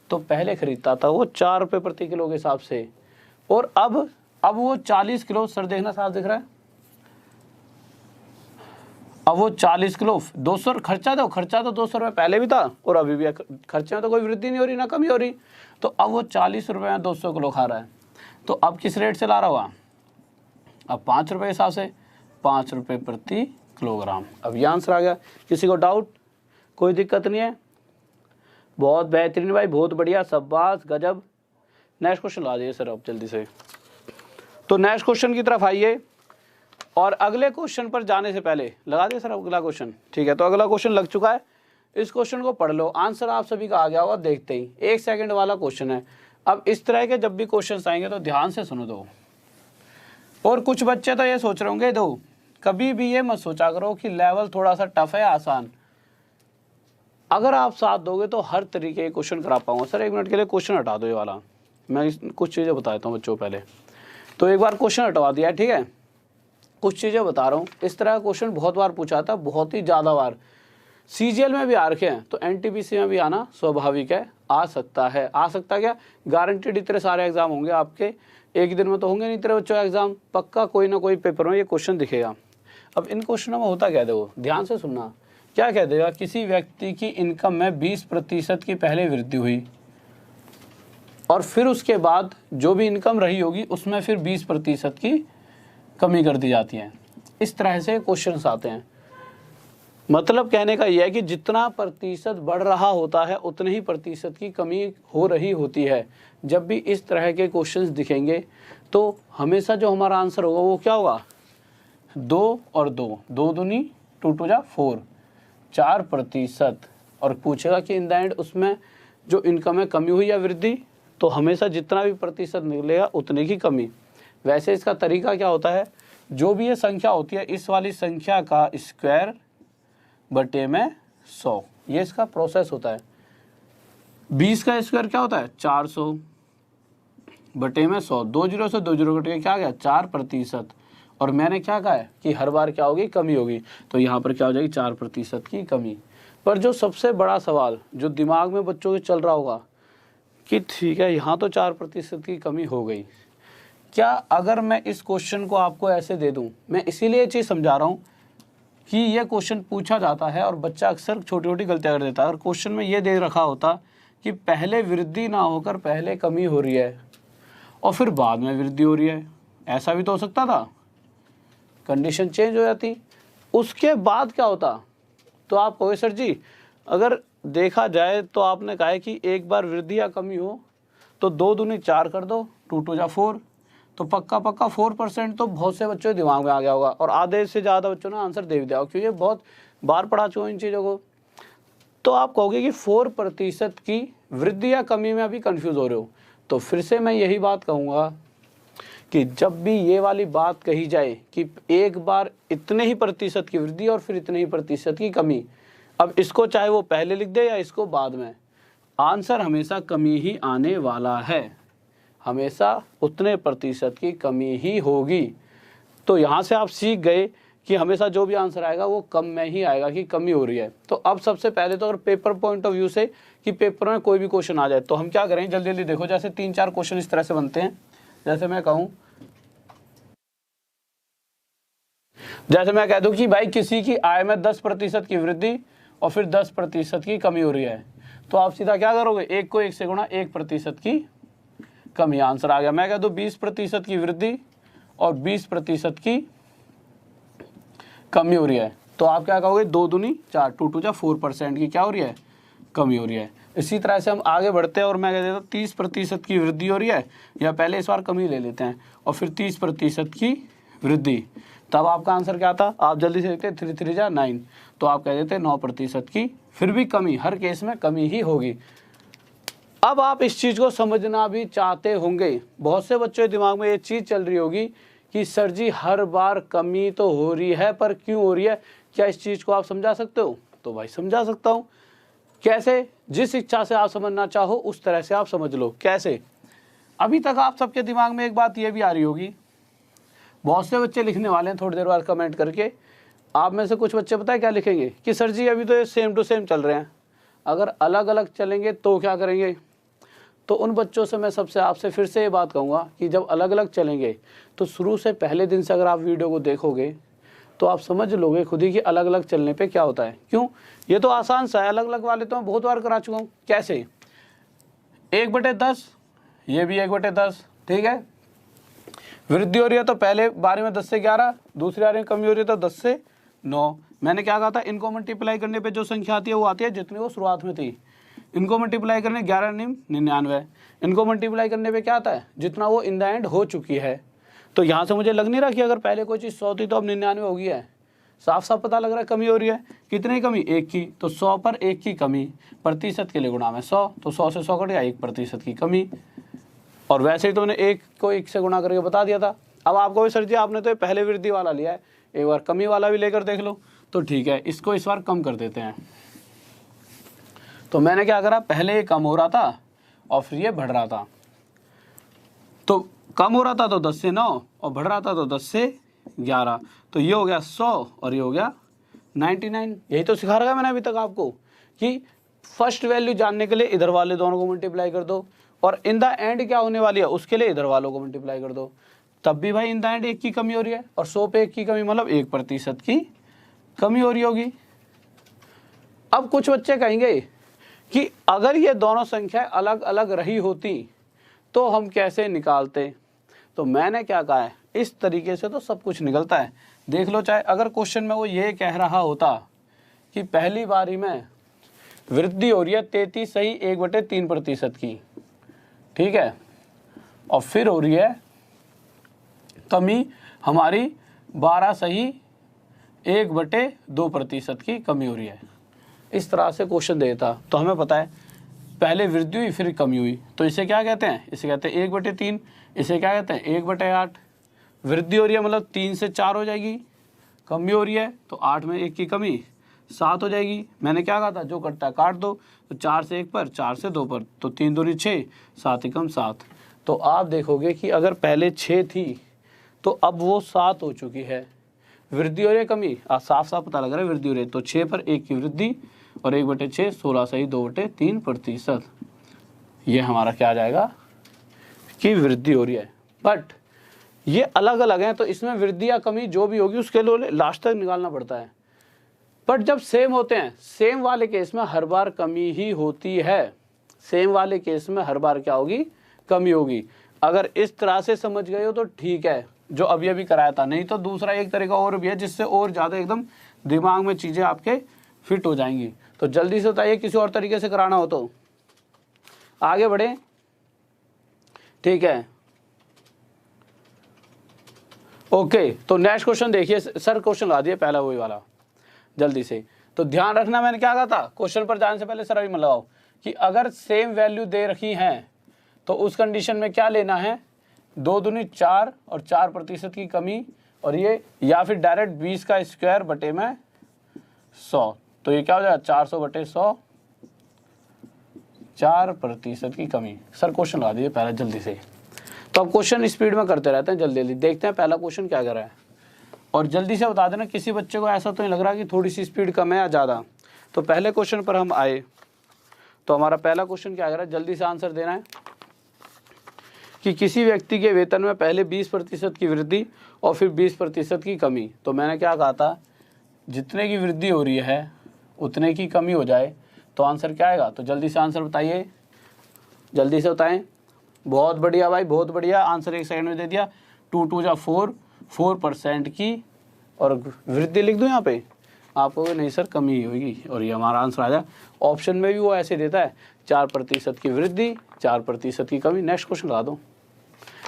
तो पहले खरीदता था वो 4 रुपये प्रति किलो के हिसाब से, और अब वो 40 किलो, सर देखना साफ दिख रहा है, अब वो 40 किलो 200 खर्चा तो 200 रुपये पहले भी था और अभी भी खर्चे में तो कोई वृद्धि नहीं हो रही ना कमी हो रही। तो अब वो 40 रुपये में 200 किलो खा रहा है। तो अब किस रेट से ला रहा हुआ, अब 5 रुपये के हिसाब से, 5 रुपये प्रति किलोग्राम। अब ये आंसर आ गया। किसी को डाउट, कोई दिक्कत नहीं है, बहुत बेहतरीन भाई, बहुत बढ़िया, शाबाश, गजब। नेक्स्ट क्वेश्चन ला दीजिए सर अब जल्दी से। तो नेक्स्ट क्वेश्चन की तरफ आइए, और अगले क्वेश्चन पर जाने से पहले लगा दिए सर अगला क्वेश्चन, ठीक है। तो अगला क्वेश्चन लग चुका है, इस क्वेश्चन को पढ़ लो, आंसर आप सभी का आ गया होगा देखते ही। 1 सेकंड वाला क्वेश्चन है। अब इस तरह के जब भी क्वेश्चन आएंगे तो ध्यान से सुनो दो। और कुछ बच्चे तो ये सोच रहे होंगे, दो कभी भी ये मत सोचा करो कि लेवल थोड़ा सा टफ है आसान। अगर आप साथ दोगे तो हर तरीके के क्वेश्चन करा पाऊंगा। सर 1 मिनट के लिए क्वेश्चन हटा दो ये वाला, मैं कुछ चीज़ें बता देता हूँ बच्चों को पहले। तो एक बार क्वेश्चन हटवा दिया, ठीक है, कुछ चीज़ें बता रहा हूँ। इस तरह का क्वेश्चन बहुत बार पूछा था, बहुत ही ज़्यादा बार। सीजीएल में भी आ रखे हैं, तो एनटीपीसी में भी आना स्वाभाविक है, आ सकता है। आ सकता क्या, गारंटेड इतने सारे एग्जाम होंगे आपके, एक दिन में तो होंगे नहीं इतने बच्चों एग्जाम, पक्का कोई ना कोई पेपर में ये क्वेश्चन दिखेगा। अब इन क्वेश्चनों में होता क्या, देखो ध्यान से सुनना। क्या कह देगा, किसी व्यक्ति की इनकम में 20% की पहले वृद्धि हुई और फिर उसके बाद जो भी इनकम रही होगी उसमें फिर 20% की कमी कर दी जाती है। इस तरह से क्वेश्चंस आते हैं। मतलब कहने का यह है कि जितना प्रतिशत बढ़ रहा होता है उतने ही प्रतिशत की कमी हो रही होती है। जब भी इस तरह के क्वेश्चंस दिखेंगे तो हमेशा जो हमारा आंसर होगा वो क्या होगा, 2 और 2, 2 दूनी 2 2 जा 4, 4%। और पूछेगा कि इन द एंड उसमें जो इनकम है कमी हुई या वृद्धि, तो हमेशा जितना भी प्रतिशत निकलेगा उतने की कमी। वैसे इसका तरीका क्या होता है, जो भी ये संख्या होती है इस वाली संख्या का स्क्वायर बटे में 100, ये इसका प्रोसेस होता है। 20 का स्क्वायर क्या होता है 400 बटे में 100, 2 जीरो से 2 जीरो कट के क्या गया 4%। और मैंने क्या कहा है कि हर बार क्या होगी, कमी होगी, तो यहाँ पर क्या हो जाएगी 4% की कमी। पर जो सबसे बड़ा सवाल जो दिमाग में बच्चों के चल रहा होगा कि ठीक है यहाँ तो 4% की कमी हो गई, क्या अगर मैं इस क्वेश्चन को आपको ऐसे दे दूं, मैं इसीलिए ये चीज़ समझा रहा हूँ कि ये क्वेश्चन पूछा जाता है और बच्चा अक्सर छोटी छोटी गलतियाँ कर देता है। अगर क्वेश्चन में ये दे रखा होता कि पहले वृद्धि ना होकर पहले कमी हो रही है और फिर बाद में वृद्धि हो रही है, ऐसा भी तो हो सकता था, कंडीशन चेंज हो जाती, उसके बाद क्या होता, तो आप कहोगे सर जी अगर देखा जाए तो आपने कहा है कि एक बार वृद्धि या कमी हो तो 2 दूनी 4 कर दो, 2 2 जा 4, तो पक्का 4% तो बहुत से बच्चों के दिमाग में आ गया होगा और आधे से ज़्यादा बच्चों ने आंसर दे भी दिया होगा, क्योंकि बहुत बार पढ़ा चुका हूँ इन चीज़ों को। तो आप कहोगे कि 4% की वृद्धि या कमी में अभी कंफ्यूज हो रहे हो, तो फिर से मैं यही बात कहूँगा कि जब भी ये वाली बात कही जाए कि एक बार इतने ही प्रतिशत की वृद्धि और फिर इतने ही प्रतिशत की कमी, अब इसको चाहे वो पहले लिख दे या इसको बाद में, आंसर हमेशा कमी ही आने वाला है, हमेशा उतने प्रतिशत की कमी ही होगी। तो यहाँ से आप सीख गए कि हमेशा जो भी आंसर आएगा वो कम में ही आएगा कि कमी हो रही है। तो अब सबसे पहले तो अगर पेपर पॉइंट ऑफ व्यू से कि पेपर में कोई भी क्वेश्चन आ जाए तो हम क्या करें, जल्दी जल्दी देखो, जैसे 3-4 क्वेश्चन इस तरह से बनते हैं। जैसे मैं कह दूं कि भाई किसी की आय में 10% की वृद्धि और फिर 10% की कमी हो रही है, तो आप सीधा क्या करोगे, एक को 1 से गुणा 1% की कमी, आंसर आ गया। मैं कह दूं 20% की वृद्धि और 20% की कमी हो रही है, तो आप क्या कहोगे 2 दूनी 4, 2 2 जा 4% की क्या हो रही है, कमी हो रही है। इसी तरह से हम आगे बढ़ते हैं और मैं कह देता हूँ 30% की वृद्धि हो रही है, या पहले इस बार कमी ले लेते हैं और फिर 30% की वृद्धि, तब आपका आंसर क्या था, आप जल्दी से देखते 3 3 जा 9, तो आप कह देते 9% की फिर भी कमी, हर केस में कमी ही होगी। अब आप इस चीज़ को समझना भी चाहते होंगे, बहुत से बच्चों के दिमाग में ये चीज़ चल रही होगी कि सर जी हर बार कमी तो हो रही है पर क्यों हो रही है, क्या इस चीज़ को आप समझा सकते हो? तो भाई समझा सकता हूँ। कैसे? जिस इच्छा से आप समझना चाहो उस तरह से आप समझ लो। कैसे? अभी तक आप सबके दिमाग में एक बात ये भी आ रही होगी, बहुत से बच्चे लिखने वाले हैं थोड़ी देर बाद कमेंट करके, आप में से कुछ बच्चे पता है क्या लिखेंगे कि सर जी अभी तो ये सेम टू सेम चल रहे हैं, अगर अलग अलग चलेंगे तो क्या करेंगे। तो उन बच्चों से मैं आपसे फिर से ये बात कहूँगा कि जब अलग अलग चलेंगे तो शुरू से पहले दिन से अगर आप वीडियो को देखोगे तो आप समझ लोगे खुद ही कि अलग अलग चलने पे क्या होता है। क्यों? ये तो आसान सा है, अलग अलग वाले तो मैं बहुत बार करा चुका हूँ। कैसे? 1/10, ये भी 1/10, ठीक है। वृद्धि हो रही है तो पहले बारी में 10 से 11, दूसरी बारी में कमी हो रही है तो 10 से 9। मैंने क्या कहा था, इनको मल्टीप्लाई करने पे जो संख्या आती है वो आती है जितनी वो शुरुआत में थी। इनको मल्टीप्लाई करने 11 9 99, इनको मल्टीप्लाई करने पे क्या आता है, जितना वो इन द एंड हो चुकी है। तो यहाँ से मुझे लग नहीं रहा कि अगर पहले कोई चीज़ 100 थी तो अब 99 हो गई है, साफ साफ पता लग रहा है कमी हो रही है। कितनी कमी? 1 की, तो 100 पर 1 की कमी, प्रतिशत के लिए गुणा में 100, तो 100 से 100 कट गया, 1% की कमी। और वैसे ही तो मैंने 1 को 1 से गुणा करके बता दिया था। अब आपको भी सर जी आपने तो पहले वृद्धि वाला लिया है, एक बार कमी वाला भी लेकर देख लो। तो ठीक है, इसको इस बार कम कर देते हैं। तो मैंने क्या करा, पहले ये कम हो रहा था और फिर ये बढ़ रहा था। तो कम हो रहा था तो 10 से 9 और बढ़ रहा था तो 10 से 11, तो ये हो गया 100 और ये हो गया 99। यही तो सिखा रखा है मैंने अभी तक आपको कि फर्स्ट वैल्यू जानने के लिए इधर वाले दोनों को मल्टीप्लाई कर दो और इन द एंड क्या होने वाली है उसके लिए इधर वालों को मल्टीप्लाई कर दो, तब भी भाई इन द एंड 1 की कमी हो रही है और 100 पे 1 की कमी मतलब 1% की कमी हो रही होगी। अब कुछ बच्चे कहेंगे कि अगर ये दोनों संख्याएं अलग अलग रही होती तो हम कैसे निकालते। तो मैंने क्या कहा है, इस तरीके से तो सब कुछ निकलता है। देख लो, चाहे अगर क्वेश्चन में वो ये कह रहा होता कि पहली बारी में वृद्धि हो रही है 33 सही 1/3% की, ठीक है, और फिर हो रही है कमी हमारी 12 सही 1/2% की कमी हो रही है, इस तरह से क्वेश्चन देता तो हमें पता है पहले वृद्धि हुई फिर कमी हुई, तो इसे क्या कहते हैं, इसे कहते हैं 1/3, इसे क्या कहते हैं 1/8, वृद्धि हो रही है मतलब 3 से 4 हो जाएगी, कमी हो रही है तो 8 में 1 की कमी 7 हो जाएगी। मैंने क्या कहा था, जो कटता है काट दो, तो 4 से 1 पर, 4 से 2 पर, तो 3 दूनी 6, 7 एकम 7। तो आप देखोगे कि अगर पहले 6 थी तो अब वो 7 हो चुकी है। वृद्धि हो रही है कमी, साफ साफ पता लग रहा है वृद्धि हो रही है। तो 6 पर 1 की वृद्धि और 1/6 16 सही 2/3%। ये हमारा क्या आ जाएगा कि वृद्धि हो रही है। बट ये अलग अलग हैं तो इसमें वृद्धि या कमी जो भी होगी उसके लिए लास्ट तक निकालना पड़ता है। बट जब सेम होते हैं, सेम वाले केस में हर बार कमी ही होती है। सेम वाले केस में हर बार क्या होगी, कमी होगी। अगर इस तरह से समझ गए हो तो ठीक है, जो अभी अभी कराया था। नहीं तो दूसरा एक तरीका और भी है जिससे और ज़्यादा एकदम दिमाग में चीज़ें आपके फिट हो जाएंगी। तो जल्दी से बताइए किसी और तरीके से कराना हो तो आगे बढ़े। ठीक है, ओके। तो नेक्स्ट क्वेश्चन देखिए, सर क्वेश्चन ला दिए पहला वही वाला जल्दी से। तो ध्यान रखना, मैंने क्या कहा था, क्वेश्चन पर जाने से पहले सर अभी मत लगाओ कि अगर सेम वैल्यू दे रखी हैं तो उस कंडीशन में क्या लेना है, 2 दूनी 4 और 4% की कमी, और ये या फिर डायरेक्ट 20 का स्क्वायर बटे में 100। तो ये क्या हो जाएगा 400/100, 4% की कमी। सर क्वेश्चन ला दीजिए पहले जल्दी से। तो अब क्वेश्चन स्पीड में करते रहते हैं, जल्दी जल्दी देखते हैं पहला क्वेश्चन क्या कर रहा है, और जल्दी से बता देना किसी बच्चे को ऐसा तो नहीं लग रहा कि थोड़ी सी स्पीड कम है या ज़्यादा। तो पहले क्वेश्चन पर हम आए तो हमारा पहला क्वेश्चन क्या कर रहा है, जल्दी से आंसर देना है कि किसी व्यक्ति के वेतन में पहले 20% की वृद्धि और फिर 20% की कमी। तो मैंने क्या कहा था, जितने की वृद्धि हो रही है उतने की कमी हो जाए तो आंसर क्या आएगा। तो जल्दी से आंसर बताइए, जल्दी से बताएं। बहुत बढ़िया भाई, बहुत बढ़िया, आंसर 1 सेकंड में दे दिया। 2 2 जा 4, 4% की, और वृद्धि लिख दूं यहाँ पे, आपको नहीं सर कमी ही होगी, और ये हमारा आंसर आ जाए। ऑप्शन में भी वो ऐसे देता है 4% की वृद्धि, 4% की कमी। नेक्स्ट क्वेश्चन ला दो,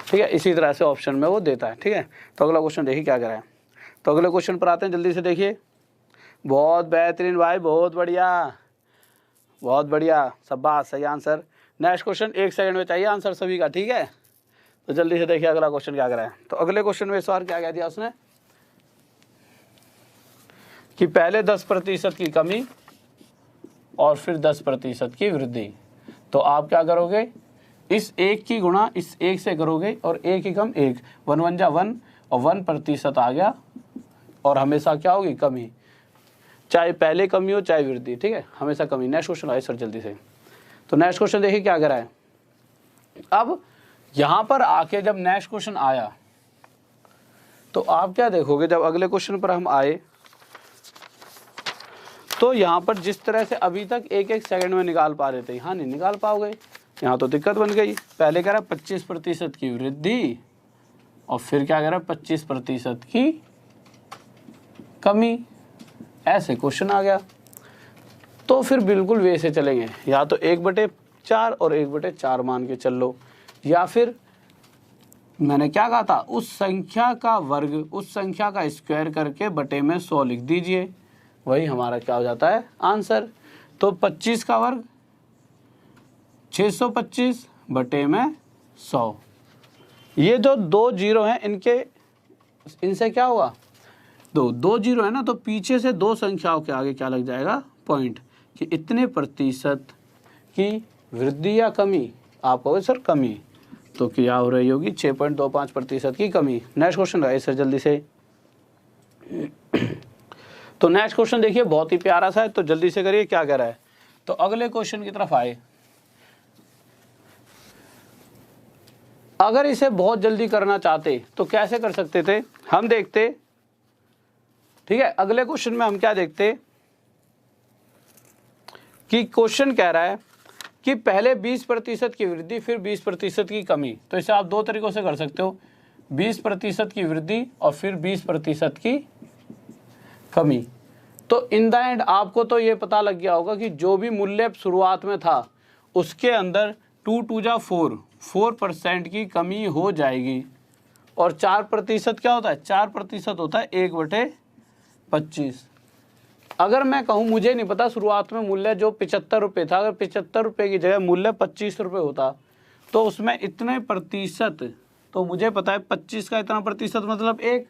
ठीक है, इसी तरह से ऑप्शन में वो देता है। ठीक है, तो अगला क्वेश्चन देखिए क्या करा है। तो अगले क्वेश्चन पर आते हैं, जल्दी से देखिए। बहुत बेहतरीन भाई, बहुत बढ़िया, बहुत बढ़िया, शाबाश, सही आंसर। नेक्स्ट क्वेश्चन 1 सेकंड में चाहिए आंसर सभी का, ठीक है। तो जल्दी से देखिए अगला क्वेश्चन क्या करा है। तो अगले क्वेश्चन में इस बार क्या कह दिया उसने कि पहले 10% की कमी और फिर 10% की वृद्धि। तो आप क्या करोगे, इस 1 की गुणा इस 1 से करोगे और 1 ही कम 1, 1 1 जा 1 और 1% आ गया, और हमेशा क्या होगी, कमी, चाहे पहले कमी हो चाहे वृद्धि, ठीक है, हमेशा कमी। नेक्स्ट क्वेश्चन आए सर जल्दी से। तो नेक्स्ट क्वेश्चन देखिए क्या करा है। अब यहां पर आके जब नेक्स्ट क्वेश्चन आया तो आप क्या देखोगे, जब अगले क्वेश्चन पर हम आए तो यहां पर जिस तरह से अभी तक 1 सेकंड में निकाल पा रहे थे, यहाँ नहीं निकाल पाओगे, यहाँ तो दिक्कत बन गई। पहले कह रहा है 25% की वृद्धि और फिर क्या कह रहा है 25% की कमी, ऐसे क्वेश्चन आ गया। तो फिर बिल्कुल वैसे चलेंगे, या तो 1/4 और 1/4 मान के चल लो, या फिर मैंने क्या कहा था, उस संख्या का वर्ग, उस संख्या का स्क्वायर करके बटे में 100 लिख दीजिए, वही हमारा क्या हो जाता है आंसर। तो 25 का वर्ग 625 बटे में 100। ये जो 2 जीरो हैं इनसे क्या होगा, दो जीरो है ना, तो पीछे से 2 संख्याओं के आगे क्या लग जाएगा, पॉइंट, कि इतने प्रतिशत की वृद्धि या कमी। आप कहोगे सर कमी, तो क्या हो रही होगी 6.25% की कमी। नेक्स्ट क्वेश्चन है सर जल्दी से। तो नेक्स्ट क्वेश्चन देखिए बहुत ही प्यारा सा है, तो जल्दी से करिए क्या कह रहा है। तो अगले क्वेश्चन की तरफ आए। अगर इसे बहुत जल्दी करना चाहते तो कैसे कर सकते थे, हम देखते, ठीक है। अगले क्वेश्चन में हम क्या देखते कि क्वेश्चन कह रहा है कि पहले 20% की वृद्धि फिर 20% की कमी। तो इसे आप 2 तरीकों से कर सकते हो, 20% की वृद्धि और फिर 20% की कमी। तो इन द एंड आपको तो ये पता लग गया होगा कि जो भी मूल्य शुरुआत में था उसके अंदर 2 2 जा 4% की कमी हो जाएगी। और 4% क्या होता है, 4% होता है 1/25। अगर मैं कहूँ, मुझे नहीं पता शुरुआत में मूल्य जो 75 रुपये था, अगर 75 रुपये की जगह मूल्य 25 रुपये होता तो उसमें इतने प्रतिशत तो मुझे पता है 25 का इतना प्रतिशत मतलब 1,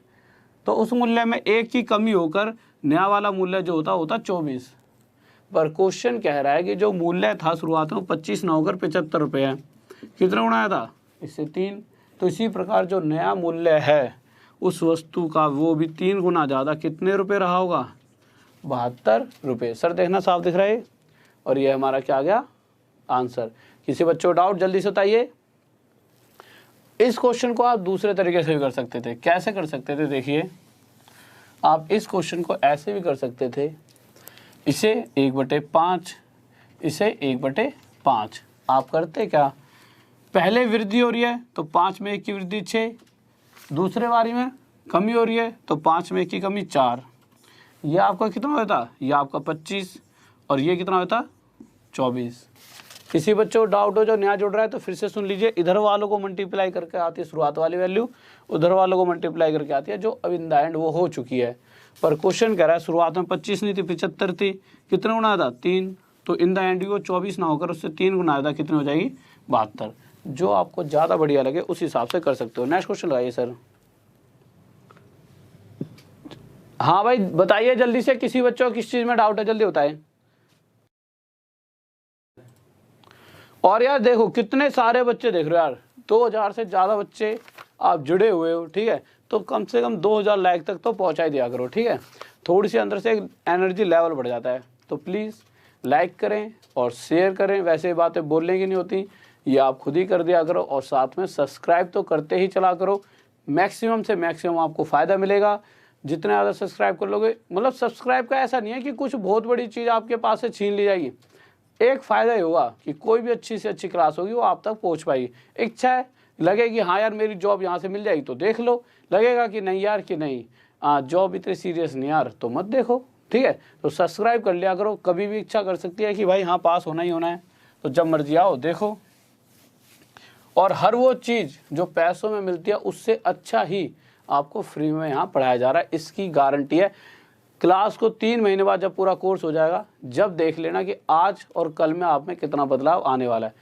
तो उस मूल्य में 1 की कमी होकर नया वाला मूल्य जो होता 24। पर क्वेश्चन कह रहा है कि जो मूल्य था शुरुआत में 25 ना होकर 75 रुपये है। कितना गुना आया था? इससे 3। तो इसी प्रकार जो नया मूल्य है उस वस्तु का वो भी 3 गुना ज़्यादा कितने रुपए रहा होगा? 72 रुपये। सर देखना साफ दिख रहा है। और ये हमारा क्या आ गया? आंसर। किसी बच्चों को डाउट जल्दी से बताइए। इस क्वेश्चन को आप दूसरे तरीके से भी कर सकते थे। कैसे कर सकते थे? देखिए, आप इस क्वेश्चन को ऐसे भी कर सकते थे, इसे 1/5, इसे 1/5। आप करते क्या? पहले वृद्धि हो रही है तो 5 में 1 की वृद्धि 6, दूसरे बारी में कमी हो रही है तो 5 में 1 की कमी 4। ये आपका कितना होता? ये आपका 25 और ये कितना होता? 24। किसी बच्चों को डाउट हो जो नया जुड़ रहा है तो फिर से सुन लीजिए। इधर वालों को मल्टीप्लाई करके आती है शुरुआत वाली वैल्यू, उधर वालों को मल्टीप्लाई करके आती है जो अब इन द एंड वो हो चुकी है। पर क्वेश्चन कह रहा है शुरुआत में 25 नहीं थी, 75 थी। कितने गुना था? 3। तो इन द एंड वो 24 ना होकर उससे 3 गुना आया था, कितनी हो जाएगी? 72। जो आपको ज़्यादा बढ़िया लगे उस हिसाब से कर सकते हो। नेक्स्ट क्वेश्चन लगाइए सर। हाँ भाई बताइए जल्दी से, किसी बच्चों को किस चीज़ में डाउट है जल्दी बताएं। और यार देखो कितने सारे बच्चे देख रहे हो यार, 2000 से ज़्यादा बच्चे आप जुड़े हुए हो, ठीक है। तो कम से कम 2000 लाइक तक तो पहुंचा ही दिया करो, ठीक है। थोड़ी सी अंदर से एनर्जी लेवल बढ़ जाता है। तो प्लीज़ लाइक करें और शेयर करें। वैसे बातें बोलने की नहीं होती, ये आप खुद ही कर दिया करो। और साथ में सब्सक्राइब तो करते ही चला करो। मैक्सिमम से मैक्सिमम आपको फ़ायदा मिलेगा जितना ज़्यादा सब्सक्राइब कर लोगे। मतलब सब्सक्राइब का ऐसा नहीं है कि कुछ बहुत बड़ी चीज़ आपके पास से छीन ली जाएगी। एक फ़ायदा ही होगा कि कोई भी अच्छी से अच्छी क्लास होगी वो आप तक पहुंच पाएगी। इच्छा है लगेगी हाँ यार मेरी जॉब यहाँ से मिल जाएगी तो देख लो, लगेगा कि नहीं यार कि नहीं जॉब इतनी सीरियस नहीं यार तो मत देखो, ठीक है। तो सब्सक्राइब कर लिया करो। कभी भी इच्छा कर सकती है कि भाई हाँ पास होना ही होना है, तो जब मर्जी आओ देखो। और हर वो चीज़ जो पैसों में मिलती है उससे अच्छा ही आपको फ्री में यहाँ पढ़ाया जा रहा है, इसकी गारंटी है। क्लास को 3 महीने बाद जब पूरा कोर्स हो जाएगा, जब देख लेना कि आज और कल में आप में कितना बदलाव आने वाला है।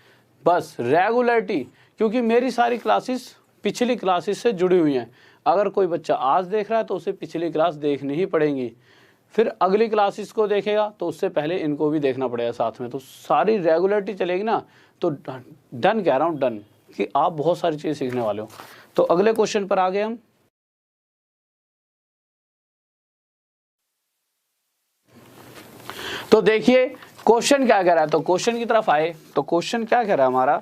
बस रेगुलरिटी, क्योंकि मेरी सारी क्लासेस पिछली क्लासेस से जुड़ी हुई हैं। अगर कोई बच्चा आज देख रहा है तो उसे पिछली क्लास देखनी ही पड़ेगी, फिर अगली क्लासेस को देखेगा तो उससे पहले इनको भी देखना पड़ेगा साथ में। तो सारी रेगुलरिटी चलेगी ना, तो डन कह रहा हूँ, डन, कि आप बहुत सारी चीज़ सीखने वाले हो। तो अगले क्वेश्चन पर आ गए हम। तो देखिए क्वेश्चन क्या कह रहा है, तो क्वेश्चन की तरफ आए तो क्वेश्चन क्या कह रहा है हमारा,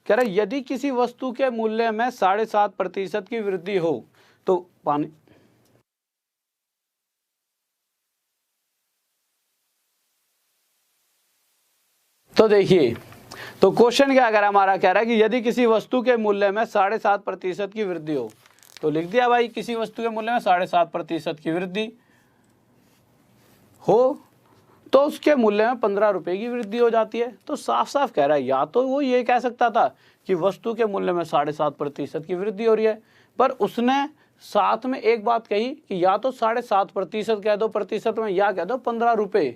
कह रहा है यदि किसी वस्तु के मूल्य में 7.5% की वृद्धि हो तो पानी। तो देखिए तो क्वेश्चन क्या कह रहा है हमारा, कह रहा है कि यदि किसी वस्तु के मूल्य में 7.5% की वृद्धि हो, तो लिख दिया भाई किसी वस्तु के मूल्य में 7.5% की वृद्धि हो तो उसके मूल्य में 15 रुपये की वृद्धि हो जाती है। तो साफ साफ कह रहा है, या तो वो ये कह सकता था कि वस्तु के मूल्य में 7.5% की वृद्धि हो रही है, पर उसने साथ में एक बात कही कि या तो 7.5% कह दो प्रतिशत में, या कह दो 15 रुपये।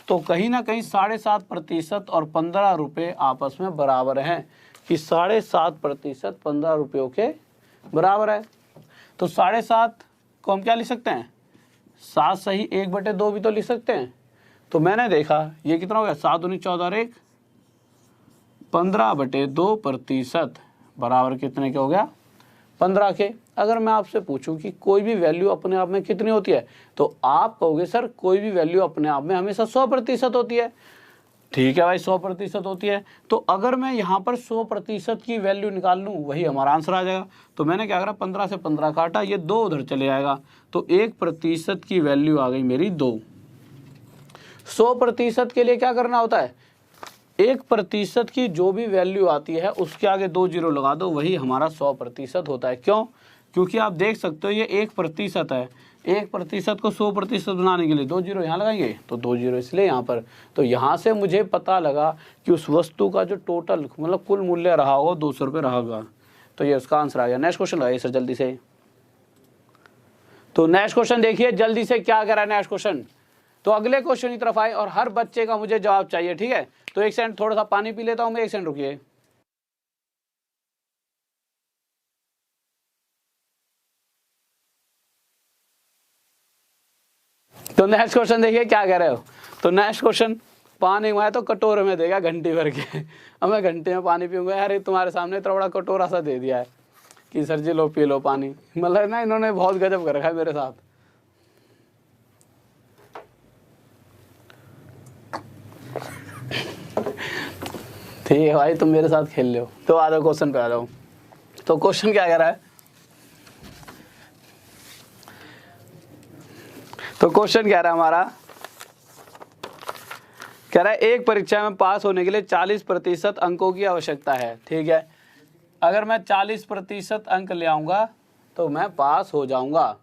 तो कहीं ना कहीं 7.5% और 15 रुपये आपस में बराबर हैं, कि 7.5% 15 रुपयों के बराबर है। तो 7.5 को हम क्या लिख सकते हैं, 7 सही 1/2 भी तो लिख सकते हैं। तो मैंने देखा ये कितना हो गया, 7 दूनी 14 और 1 15/2% बराबर कितने के हो गया, 15 के। अगर मैं आपसे पूछूं कि कोई भी वैल्यू अपने आप में कितनी होती है, तो आप कहोगे सर कोई भी वैल्यू अपने आप में हमेशा 100% होती है। ठीक है भाई 100% होती है। तो अगर मैं यहाँ पर 100% की वैल्यू निकाल लूँ वही हमारा आंसर आ जाएगा। तो मैंने क्या करा, 15 से 15 काटा, ये 2 उधर चले जाएगा, तो 1% की वैल्यू आ गई मेरी 2। 100% के लिए क्या करना होता है, 1% की जो भी वैल्यू आती है उसके आगे 2 जीरो लगा दो, वही हमारा 100% होता है। क्यों? क्योंकि आप देख सकते हो ये 1% है, 1% को 100% बनाने के लिए 2 जीरो यहाँ लगाएंगे, तो 2 जीरो इसलिए यहाँ पर। तो यहाँ से मुझे पता लगा कि उस वस्तु का जो टोटल मतलब कुल मूल्य रहा होगा 200 रुपये रहा होगा। तो ये उसका आंसर आ गया। नेक्स्ट क्वेश्चन लगाइए सर जल्दी से। तो नेक्स्ट क्वेश्चन देखिए जल्दी से क्या करा है नेक्स्ट क्वेश्चन। तो अगले क्वेश्चन की तरफ आए और हर बच्चे का मुझे जवाब चाहिए, ठीक है। तो 1 सेकंड थोड़ा सा पानी पी लेता हूँ मैं, 1 सेकंड रुकिए। तो नेक्स्ट क्वेश्चन देखिए क्या कह रहे हो। तो नेक्स्ट क्वेश्चन, पानी मैं तो कटोरे में देगा घंटी भर के, अब मैं घंटे में पानी पीऊंगा। यार तुम्हारे सामने इतना बड़ा कटोरा सा दे दिया है कि सर जी लो पी लो पानी। मतलब ना इन्होंने बहुत गजब कर रखा है मेरे साथ। ठीक है भाई, तुम मेरे साथ खेल लो। तो आ जाओ क्वेश्चन पे आ जाओ। तो क्वेश्चन क्या कह रहा है, तो क्वेश्चन कह रहा है हमारा, कह रहा है एक परीक्षा में पास होने के लिए 40% अंकों की आवश्यकता है। ठीक है, अगर मैं 40% अंक ले आऊँगा तो मैं पास हो जाऊँगा।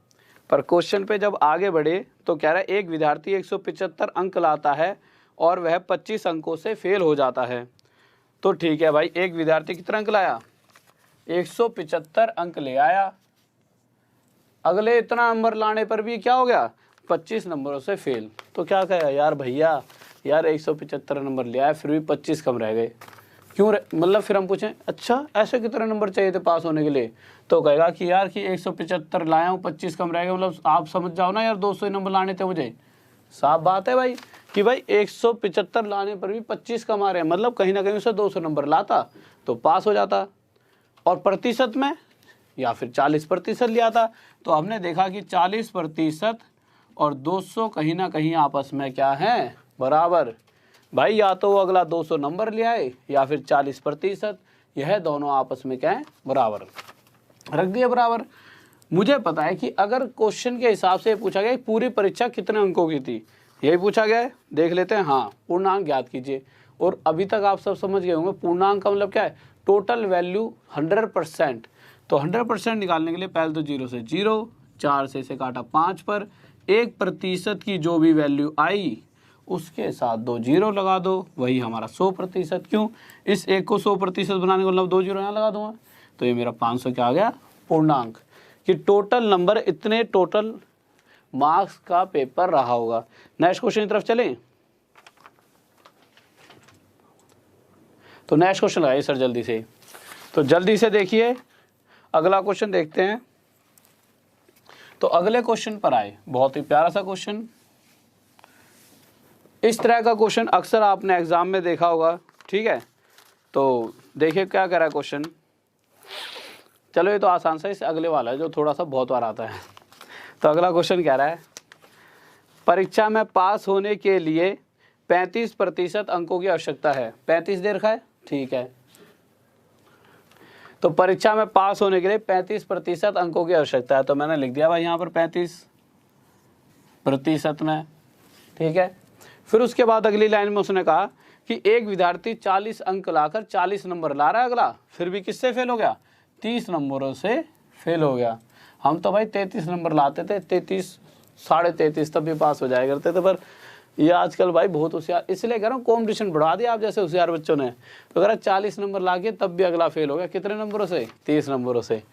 पर क्वेश्चन पे जब आगे बढ़े तो कह रहा है एक विद्यार्थी 175 अंक लाता है और वह 25 अंकों से फेल हो जाता है। तो ठीक है भाई, एक विद्यार्थी कितना अंक लाया, 175 अंक ले आया। अगले इतना नंबर लाने पर भी क्या हो गया, 25 नंबरों से फेल। तो क्या कहेगा, यार भैया यार 175 नंबर ले आया फिर भी 25 कम रह गए, क्यों मतलब फिर हम पूछें अच्छा ऐसे कितने नंबर चाहिए थे पास होने के लिए। तो कहेगा कि यार कि 175 लाया हूँ 25 कम रह गए, मतलब आप समझ जाओ ना यार 200 नंबर लाने थे मुझे। साफ बात है भाई कि भाई 175 लाने पर भी 25 कम आ रहे हैं, मतलब कहीं ना कहीं उसे 200 नंबर लाता तो पास हो जाता। और प्रतिशत में या फिर 40% लिया था। तो हमने देखा कि 40% और 200 कहीं ना कहीं आपस में क्या है, बराबर। भाई या तो वो अगला 200 नंबर ले आए या फिर 40%, यह दोनों आपस में क्या है, बराबर। रख दिया बराबर। मुझे पता है कि अगर क्वेश्चन के हिसाब से पूछा गया पूरी परीक्षा कितने अंकों की थी, यही पूछा गया है, देख लेते हैं। हाँ, पूर्णांक ज्ञात कीजिए। और अभी तक आप सब समझ गए होंगे पूर्णांक का मतलब क्या है, टोटल वैल्यू 100%। तो 100% निकालने के लिए पहले तो 0 से 0, 4 से इसे काटा 5 पर, 1% की जो भी वैल्यू आई उसके साथ 2 0 लगा दो, वही हमारा 100%। क्यों, इस एक को 100% बनाने का मतलब 2 0 यहाँ लगा दूंगा। तो ये मेरा 500 क्या आ गया, पूर्णांक। कि टोटल नंबर इतने टोटल मार्क्स का पेपर रहा होगा। नेक्स्ट क्वेश्चन की तरफ चलें। तो नेक्स्ट क्वेश्चन लगाइए सर जल्दी से। तो जल्दी से देखिए अगला क्वेश्चन देखते हैं। तो अगले क्वेश्चन पर आए, बहुत ही प्यारा सा क्वेश्चन। इस तरह का क्वेश्चन अक्सर आपने एग्जाम में देखा होगा। ठीक है, तो देखिए क्या कह रहा है क्वेश्चन। चलो ये तो आसान सा, इस अगले वाला है जो थोड़ा सा बहुत बार आता है। तो अगला क्वेश्चन कह रहा है परीक्षा में पास होने के लिए 35% अंकों की आवश्यकता है। 35 दे रखा है, ठीक है। तो परीक्षा में पास होने के लिए 35% अंकों की आवश्यकता है। तो मैंने लिख दिया भाई यहाँ पर 35% में, ठीक है। फिर उसके बाद अगली लाइन में उसने कहा कि एक विद्यार्थी 40 अंक लाकर 40 नंबर ला रहा है, अगला फिर भी किससे फेल हो गया, 30 नंबरों से फेल हो गया। हम तो भाई 33 नंबर लाते थे, 33, 33.5 तब भी पास हो जाया करते थे। पर ये आजकल भाई बहुत होशियार, इसलिए कह रहा हूँ कॉम्पिटिशन बढ़ा दिया आप जैसे होशियार बच्चों ने। तो अगर 40 नंबर ला के तब भी अगला फेल हो गया, कितने नंबरों से, 30 नंबरों से।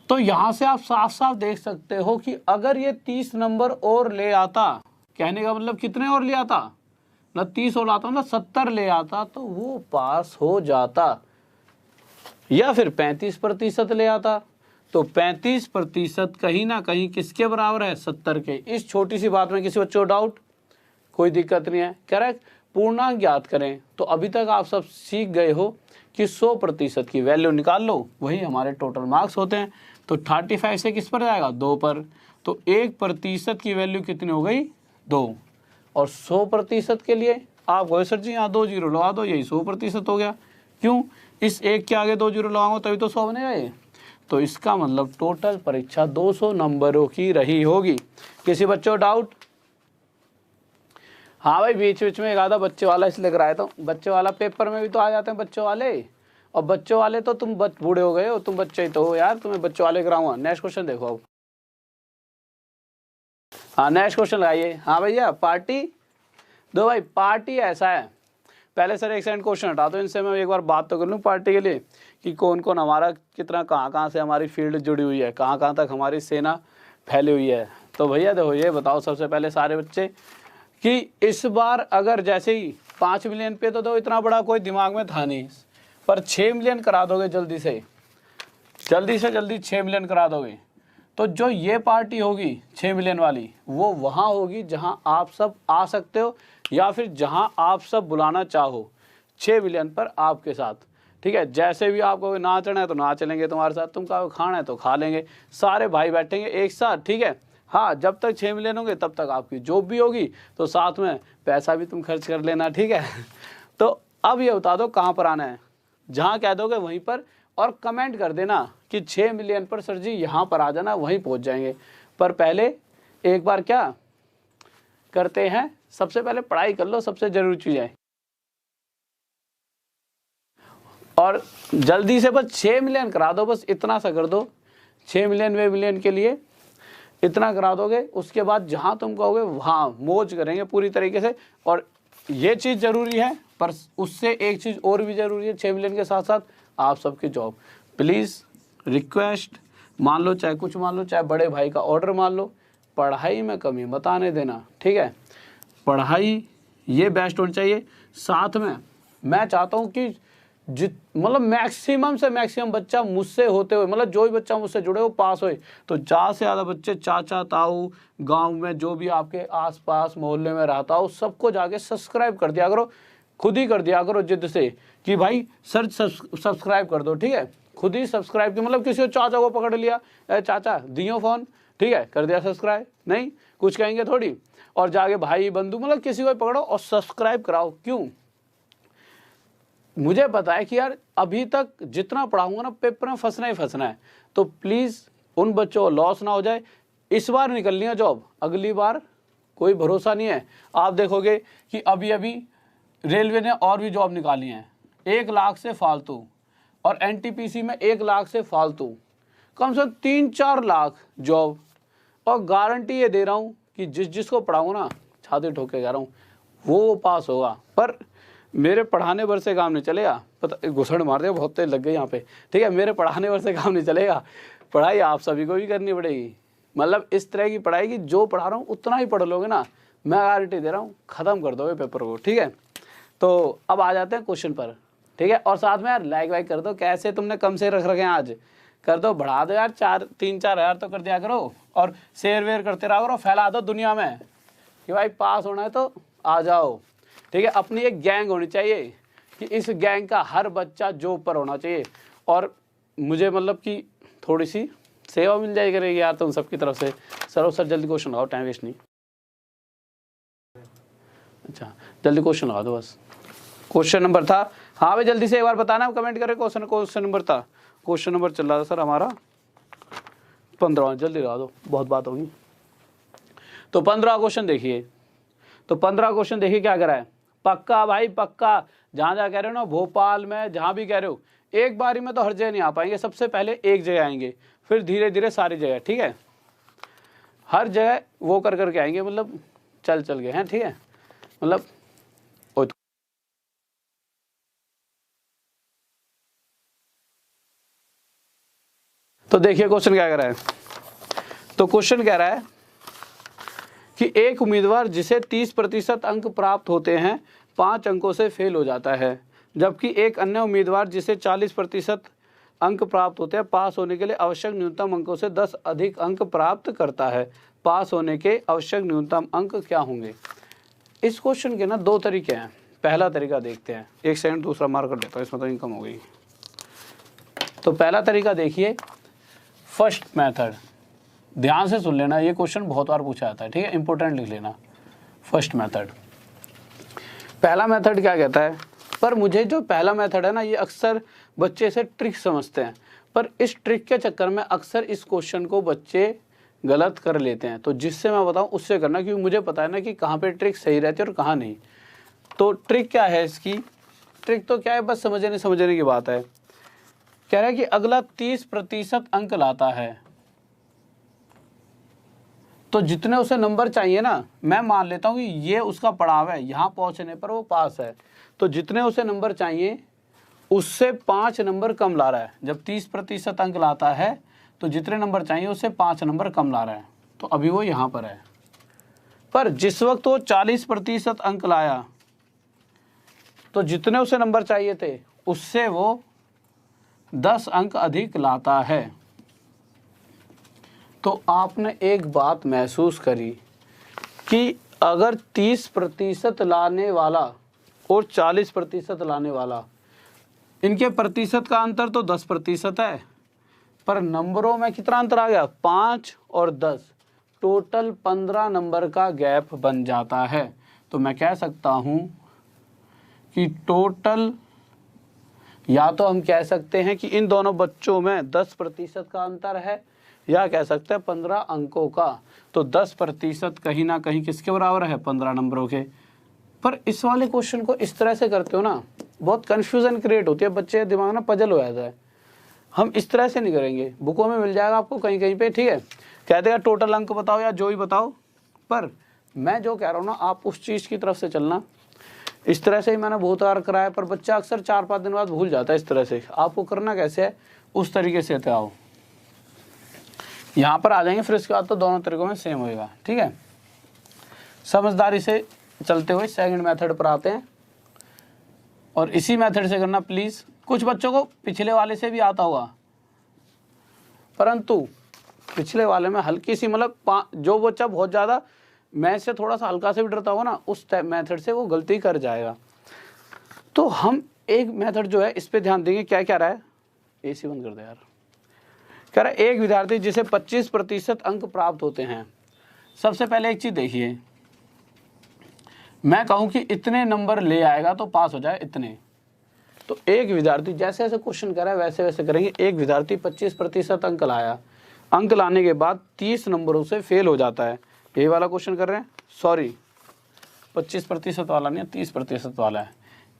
तो यहाँ से आप साफ साफ देख सकते हो कि अगर ये 30 नंबर और ले आता, कहने का मतलब कितने और ले आता, ना 30 और लाता ना 70 ले आता, तो वो पास हो जाता। या फिर 35% ले आता, तो 35% कहीं ना कहीं किसके बराबर है, 70 के। इस छोटी सी बात में किसी बच्चों को डाउट, कोई दिक्कत नहीं है। कह रहा है पूर्णांक ज्ञात करें। तो अभी तक आप सब सीख गए हो कि 100% की वैल्यू निकाल लो, वही हमारे टोटल मार्क्स होते हैं। तो 35 से किस पर जाएगा, 2 पर। तो 1% की वैल्यू कितनी हो गई, 2। और 100% के लिए आप गए सर जी यहाँ 2 0 लगा दो, यही 100% हो गया। क्यों, इस एक के आगे 2 0 लगाऊंगा तभी तो 100 बनेगा ये। तो इसका मतलब टोटल परीक्षा 200 नंबरों की रही होगी। किसी बच्चों डाउट? हाँ भाई, बीच बीच में एक आधा बच्चे वाला इसलिए कराया था, बच्चे वाला पेपर में भी तो आ जाते हैं बच्चों वाले। और बच्चों वाले तो तुम बूढ़े हो गए हो, तुम बच्चे ही तो हो यार, तुम्हें बच्चों वाले कराऊंगा। नेक्स्ट क्वेश्चन देखो अब। हाँ नेक्स्ट क्वेश्चन लगाइए। हाँ भैया पार्टी दो भाई। पार्टी ऐसा है, पहले सर एक सेकंड क्वेश्चन हटा दो, इनसे मैं एक बार बात तो कर लूँ पार्टी के लिए कि कौन कौन हमारा कितना कहाँ से हमारी फील्ड जुड़ी हुई है, कहाँ तक हमारी सेना फैली हुई है। तो भैया देखो ये बताओ सबसे पहले सारे बच्चे कि इस बार अगर जैसे ही 5 मिलियन पे तो इतना बड़ा कोई दिमाग में था नहीं, पर 6 मिलियन करा दोगे जल्दी से जल्दी 6 मिलियन करा दोगे तो जो ये पार्टी होगी 6 मिलियन वाली, वो वहाँ होगी जहाँ आप सब आ सकते हो या फिर जहाँ आप सब बुलाना चाहो 6 मिलियन पर आपके साथ, ठीक है। जैसे भी आपको नाचना है तो नाच लेंगे तुम्हारे साथ, तुम कहो खाना है तो खा लेंगे, सारे भाई बैठेंगे एक साथ, ठीक है। हाँ, जब तक 6 मिलियन होंगे तब तक आपकी जॉब भी होगी, तो साथ में पैसा भी तुम खर्च कर लेना, ठीक है। तो अब ये बता दो कहाँ पर आना है, जहाँ कह दोगे वहीं पर, और कमेंट कर देना कि 6 मिलियन पर सर जी यहाँ पर आ जाना, वहीं पहुँच जाएंगे। पर पहले एक बार क्या करते हैं, सबसे पहले पढ़ाई कर लो, सबसे ज़रूरी चीज़ है। और जल्दी से बस 6 मिलियन करा दो, बस इतना सा कर दो, 6 मिलियन वे मिलियन के लिए इतना करा दोगे, उसके बाद जहाँ तुम कहोगे वहाँ मौज करेंगे पूरी तरीके से। और ये चीज़ ज़रूरी है, पर उससे एक चीज़ और भी ज़रूरी है, 6 मिलियन के साथ साथ आप सबकी जॉब। प्लीज़ रिक्वेस्ट मान लो, चाहे कुछ मान लो, चाहे बड़े भाई का ऑर्डर मान लो, पढ़ाई में कमी मत आने देना, ठीक है। पढ़ाई ये बेस्ट होनी चाहिए। साथ में मैं चाहता हूँ कि मतलब मैक्सिमम से मैक्सिमम बच्चा मुझसे होते हुए, मतलब जो भी बच्चा मुझसे जुड़े वो पास होए। तो ज़्यादा से ज़्यादा बच्चे, चाचा ताऊ, गांव में जो भी आपके आसपास मोहल्ले में रहता हो, सबको जाके सब्सक्राइब कर दिया करो, खुद ही कर दिया करो जिद से कि भाई सर सब्सक्राइब कर दो, ठीक है। खुद ही सब्सक्राइब की, मतलब किसी चाचा को पकड़ लिया, चाचा दियो फ़ोन, ठीक है, कर दिया सब्सक्राइब, नहीं कुछ कहेंगे थोड़ी। और जाके भाई बंधु, मतलब किसी को पकड़ो और सब्सक्राइब कराओ। क्यों? मुझे पता है कि यार अभी तक जितना पढ़ाऊंगा ना, पेपर में फंसना ही फंसना है। तो प्लीज़ उन बच्चों को लॉस ना हो जाए। इस बार निकलनी है जॉब, अगली बार कोई भरोसा नहीं है। आप देखोगे कि अभी अभी रेलवे ने और भी जॉब निकाली हैं 1 लाख से फालतू, और एनटीपीसी में 1 लाख से फालतू, कम से कम 3-4 लाख जॉब। और गारंटी ये दे रहा हूँ कि जिसको पढ़ाऊँ ना, छाती ठोक के कह रहा हूँ, वो पास होगा। पर मेरे पढ़ाने भर से काम नहीं चलेगा, पता घुसड़ मार दिया, बहुत तेज लग गई यहाँ पे, ठीक है। मेरे पढ़ाने भर से काम नहीं चलेगा, पढ़ाई आप सभी को भी करनी पड़ेगी। मतलब इस तरह की पढ़ाई की जो पढ़ा रहा हूँ उतना ही पढ़ लोगे ना, मैं गारंटी दे रहा हूँ ख़त्म कर दोगे पेपर को, ठीक है। तो अब आ जाते हैं क्वेश्चन पर, ठीक है। और साथ में यार लाइक वाइक कर दो, कैसे तुमने कम से रख रखे हैं आज, कर दो, बढ़ा दो यार, 3-4 हज़ार तो कर दिया करो। और शेयर वेयर करते रहो करो, फैला दो दुनिया में कि भाई पास होना है तो आ जाओ, ठीक है। अपनी एक गैंग होनी चाहिए कि इस गैंग का हर बच्चा जॉब पर होना चाहिए। और मुझे मतलब कि थोड़ी सी सेवा मिल जाएगी करेगी यार तुम सबकी तरफ से। सर जल्दी क्वेश्चन लगाओ, टाइम वेस्ट नहीं। अच्छा जल्दी क्वेश्चन लगा दो बस। क्वेश्चन नंबर था, हाँ भाई जल्दी से एक बार बताना, कमेंट करें। क्वेश्चन नंबर था, क्वेश्चन नंबर चल रहा था सर हमारा 15, जल्दी लगा दो, बहुत बात होगी। तो 15 क्वेश्चन देखिए, तो 15 क्वेश्चन देखिए क्या करा है। पक्का भाई पक्का, जहाँ जहाँ कह रहे हो ना, भोपाल में जहाँ भी कह रहे हो, एक बारी में तो हर जगह नहीं आ पाएंगे। सबसे पहले एक जगह आएंगे, फिर धीरे धीरे सारी जगह, ठीक है। हर जगह वो कर करके आएंगे, मतलब चल के हैं, ठीक है। मतलब तो देखिए क्वेश्चन क्या कह रहा है। तो क्वेश्चन कह रहा है कि एक उम्मीदवार जिसे 30% अंक प्राप्त होते हैं 5 अंकों से फेल हो जाता है, जबकि एक अन्य उम्मीदवार जिसे 40% अंक प्राप्त होते हैं पास होने के लिए आवश्यक न्यूनतम अंकों से 10 अधिक अंक प्राप्त करता है। पास होने के आवश्यक न्यूनतम अंक क्या होंगे? इस क्वेश्चन के ना 2 तरीके हैं। पहला तरीका देखते हैं, 1 सेकंड दूसरा मार कर देता हूँ, इसमें तो इनकम हो गई। तो पहला तरीका देखिए, फर्स्ट मेथड, ध्यान से सुन लेना, ये क्वेश्चन बहुत बार पूछा जाता है, ठीक है, इंपॉर्टेंट लिख लेना। फर्स्ट मेथड, पहला मेथड क्या कहता है, पर मुझे जो पहला मेथड है ना, ये अक्सर बच्चे इसे ट्रिक समझते हैं, पर इस ट्रिक के चक्कर में अक्सर इस क्वेश्चन को बच्चे गलत कर लेते हैं। तो जिससे मैं बताऊं उससे करना, क्योंकि मुझे पता है ना कि कहाँ पे ट्रिक सही रहती है और कहाँ नहीं। तो ट्रिक क्या है इसकी? ट्रिक तो क्या है, बस समझने की बात है। कह रहा है कि अगला 30% अंक लाता है, तो जितने उसे नंबर चाहिए ना, मैं मान लेता हूँ कि ये उसका पड़ाव है, यहाँ पहुँचने पर वो पास है, तो जितने उसे नंबर चाहिए उससे 5 नंबर कम ला रहा है। जब 30% अंक लाता है तो जितने नंबर चाहिए उससे 5 नंबर कम ला रहा है, तो अभी वो यहाँ पर है। पर जिस वक्त वो 40% अंक लाया, तो जितने उसे नंबर चाहिए थे उससे वो 10 अंक अधिक लाता है। तो आपने एक बात महसूस करी कि अगर 30% लाने वाला और 40% लाने वाला, इनके प्रतिशत का अंतर तो 10% है, पर नंबरों में कितना अंतर आ गया, 5 और 10, टोटल 15 नंबर का गैप बन जाता है। तो मैं कह सकता हूं कि टोटल, या तो हम कह सकते हैं कि इन दोनों बच्चों में 10% का अंतर है, या कह सकते हैं 15 अंकों का। तो 10% कहीं ना कहीं किसके बराबर है, 15 नंबरों के। पर इस वाले क्वेश्चन को इस तरह से करते हो ना, बहुत कन्फ्यूजन क्रिएट होती है, बच्चे दिमाग ना पजल हो जाता है। हम इस तरह से नहीं करेंगे, बुकों में मिल जाएगा आपको कहीं कहीं पे, ठीक है। कह देगा टोटल अंक बताओ या जो ही बताओ, पर मैं जो कह रहा हूँ ना, आप उस चीज़ की तरफ से चलना। इस तरह से ही मैंने बहुत बार कराया, पर बच्चा अक्सर 4-5 दिन बाद भूल जाता है। इस तरह से आपको करना कैसे है, उस तरीके से आओ, यहाँ पर आ जाएंगे, फिर इसके बाद तो दोनों तरीकों में सेम होएगा, ठीक है। समझदारी से चलते हुए सेकंड मेथड पर आते हैं, और इसी मेथड से करना प्लीज़। कुछ बच्चों को पिछले वाले से भी आता होगा, परंतु पिछले वाले में हल्की सी, मतलब जो बच्चा बहुत ज़्यादा मैथ से थोड़ा सा हल्का से भी डरता होगा ना, उस मेथड से वो गलती कर जाएगा। तो हम एक मेथड जो है इस पे ध्यान देंगे। क्या कह रहा है, एसी बंद कर दे यार। कह रहा है एक विद्यार्थी जिसे 25% अंक प्राप्त होते हैं। सबसे पहले एक चीज़ देखिए, मैं कहूँ कि इतने नंबर ले आएगा तो पास हो जाए, इतने। तो एक विद्यार्थी, जैसे जैसे क्वेश्चन कर रहा है वैसे वैसे करेंगे। एक विद्यार्थी 25% अंक लाया, अंक लाने के बाद 30 नंबरों से फेल हो जाता है। यही वाला क्वेश्चन कर रहे हैं, सॉरी 25% वाला नहीं है, 30% वाला है।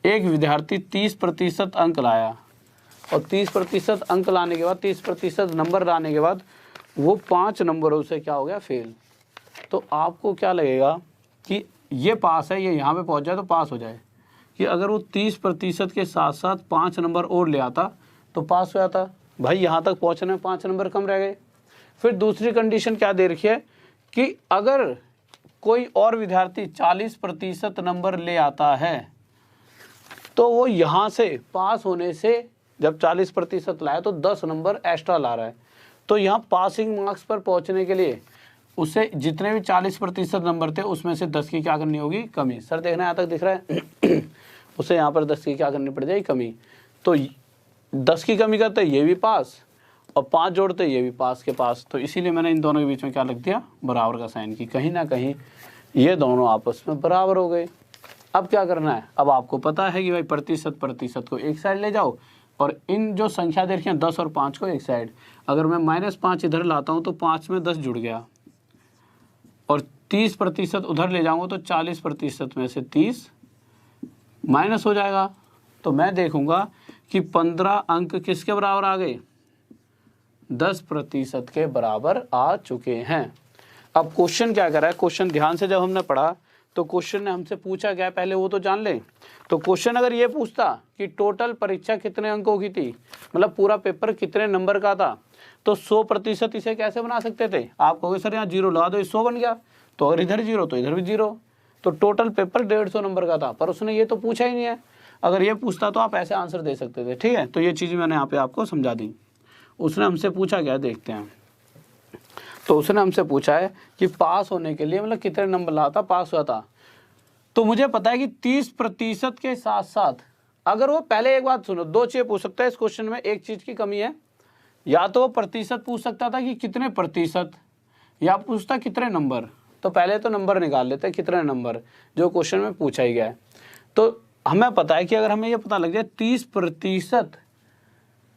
एक विद्यार्थी 30% अंक लाया, और 30% अंक लाने के बाद, 30% नंबर लाने के बाद वो 5 नंबरों से क्या हो गया, फेल। तो आपको क्या लगेगा कि ये पास है, ये यहाँ पे पहुँच जाए तो पास हो जाए, कि अगर वो 30% के साथ साथ 5 नंबर और ले आता तो पास हो जाता। भाई यहाँ तक पहुँचने में 5 नंबर कम रह गए। फिर दूसरी कंडीशन क्या दे रखी है कि अगर कोई और विद्यार्थी 40% नंबर ले आता है, तो वो यहाँ से पास होने से, जब 40% लाया तो 10 नंबर एक्स्ट्रा ला रहा है। तो यहाँ पासिंग मार्क्स पर पहुँचने के लिए उसे जितने भी 40% नंबर थे उसमें से 10 की क्या करनी होगी, कमी। सर देखना यहाँ तक दिख रहा है उसे यहाँ पर 10 की क्या करनी पड़ जाएगी, कमी। तो 10 की कमी करते ये भी पास, और 5 जोड़ते ये भी पास के पास। तो इसीलिए मैंने इन दोनों के बीच में क्या लिख दिया, बराबर का साइन, की कहीं ना कहीं ये दोनों आपस में बराबर हो गए। अब क्या करना है, अब आपको पता है कि भाई प्रतिशत को एक साइड ले जाओ, और इन जो संख्या दे रखी है 10 और 5 को एक साइड। अगर मैं -5 इधर लाता हूँ तो 5 में 10 जुड़ गया, और 30% उधर ले जाऊँगा तो 40% में से 30 माइनस हो जाएगा। तो मैं देखूंगा कि 15 अंक किसके बराबर आ गए, 10% के बराबर आ चुके हैं। अब क्वेश्चन क्या कर रहा है, क्वेश्चन ध्यान से जब हमने पढ़ा तो क्वेश्चन ने हमसे पूछा क्या, पहले वो तो जान ले। तो क्वेश्चन अगर ये पूछता कि टोटल परीक्षा कितने अंकों की थी, मतलब पूरा पेपर कितने नंबर का था, तो 100% इसे कैसे बना सकते थे। आप कहोगे सर यहाँ 0 लगा दो, 100 बन गया। तो अगर इधर 0 तो इधर भी 0, तो टोटल पेपर 150 नंबर का था। पर उसने ये तो पूछा ही नहीं है। अगर ये पूछता तो आप ऐसे आंसर दे सकते थे, ठीक है। तो ये चीज़ मैंने यहाँ पे आपको समझा दी। उसने हमसे पूछा क्या, देखते हैं। तो उसने हमसे पूछा है कि पास होने के लिए मतलब कितने नंबर लाया था, पास हुआ था। तो मुझे पता है कि 30% के साथ साथ, अगर वो पहले एक बात सुनो, 2 चीज़ें पूछ सकता है इस क्वेश्चन में। एक चीज़ की कमी है, या तो वो प्रतिशत पूछ सकता था कि कितने प्रतिशत, या पूछता कितने नंबर। तो पहले तो नंबर निकाल लेते हैं, कितने नंबर, जो क्वेश्चन में पूछा ही गया है। तो हमें पता है कि अगर हमें ये पता लग जाए 30%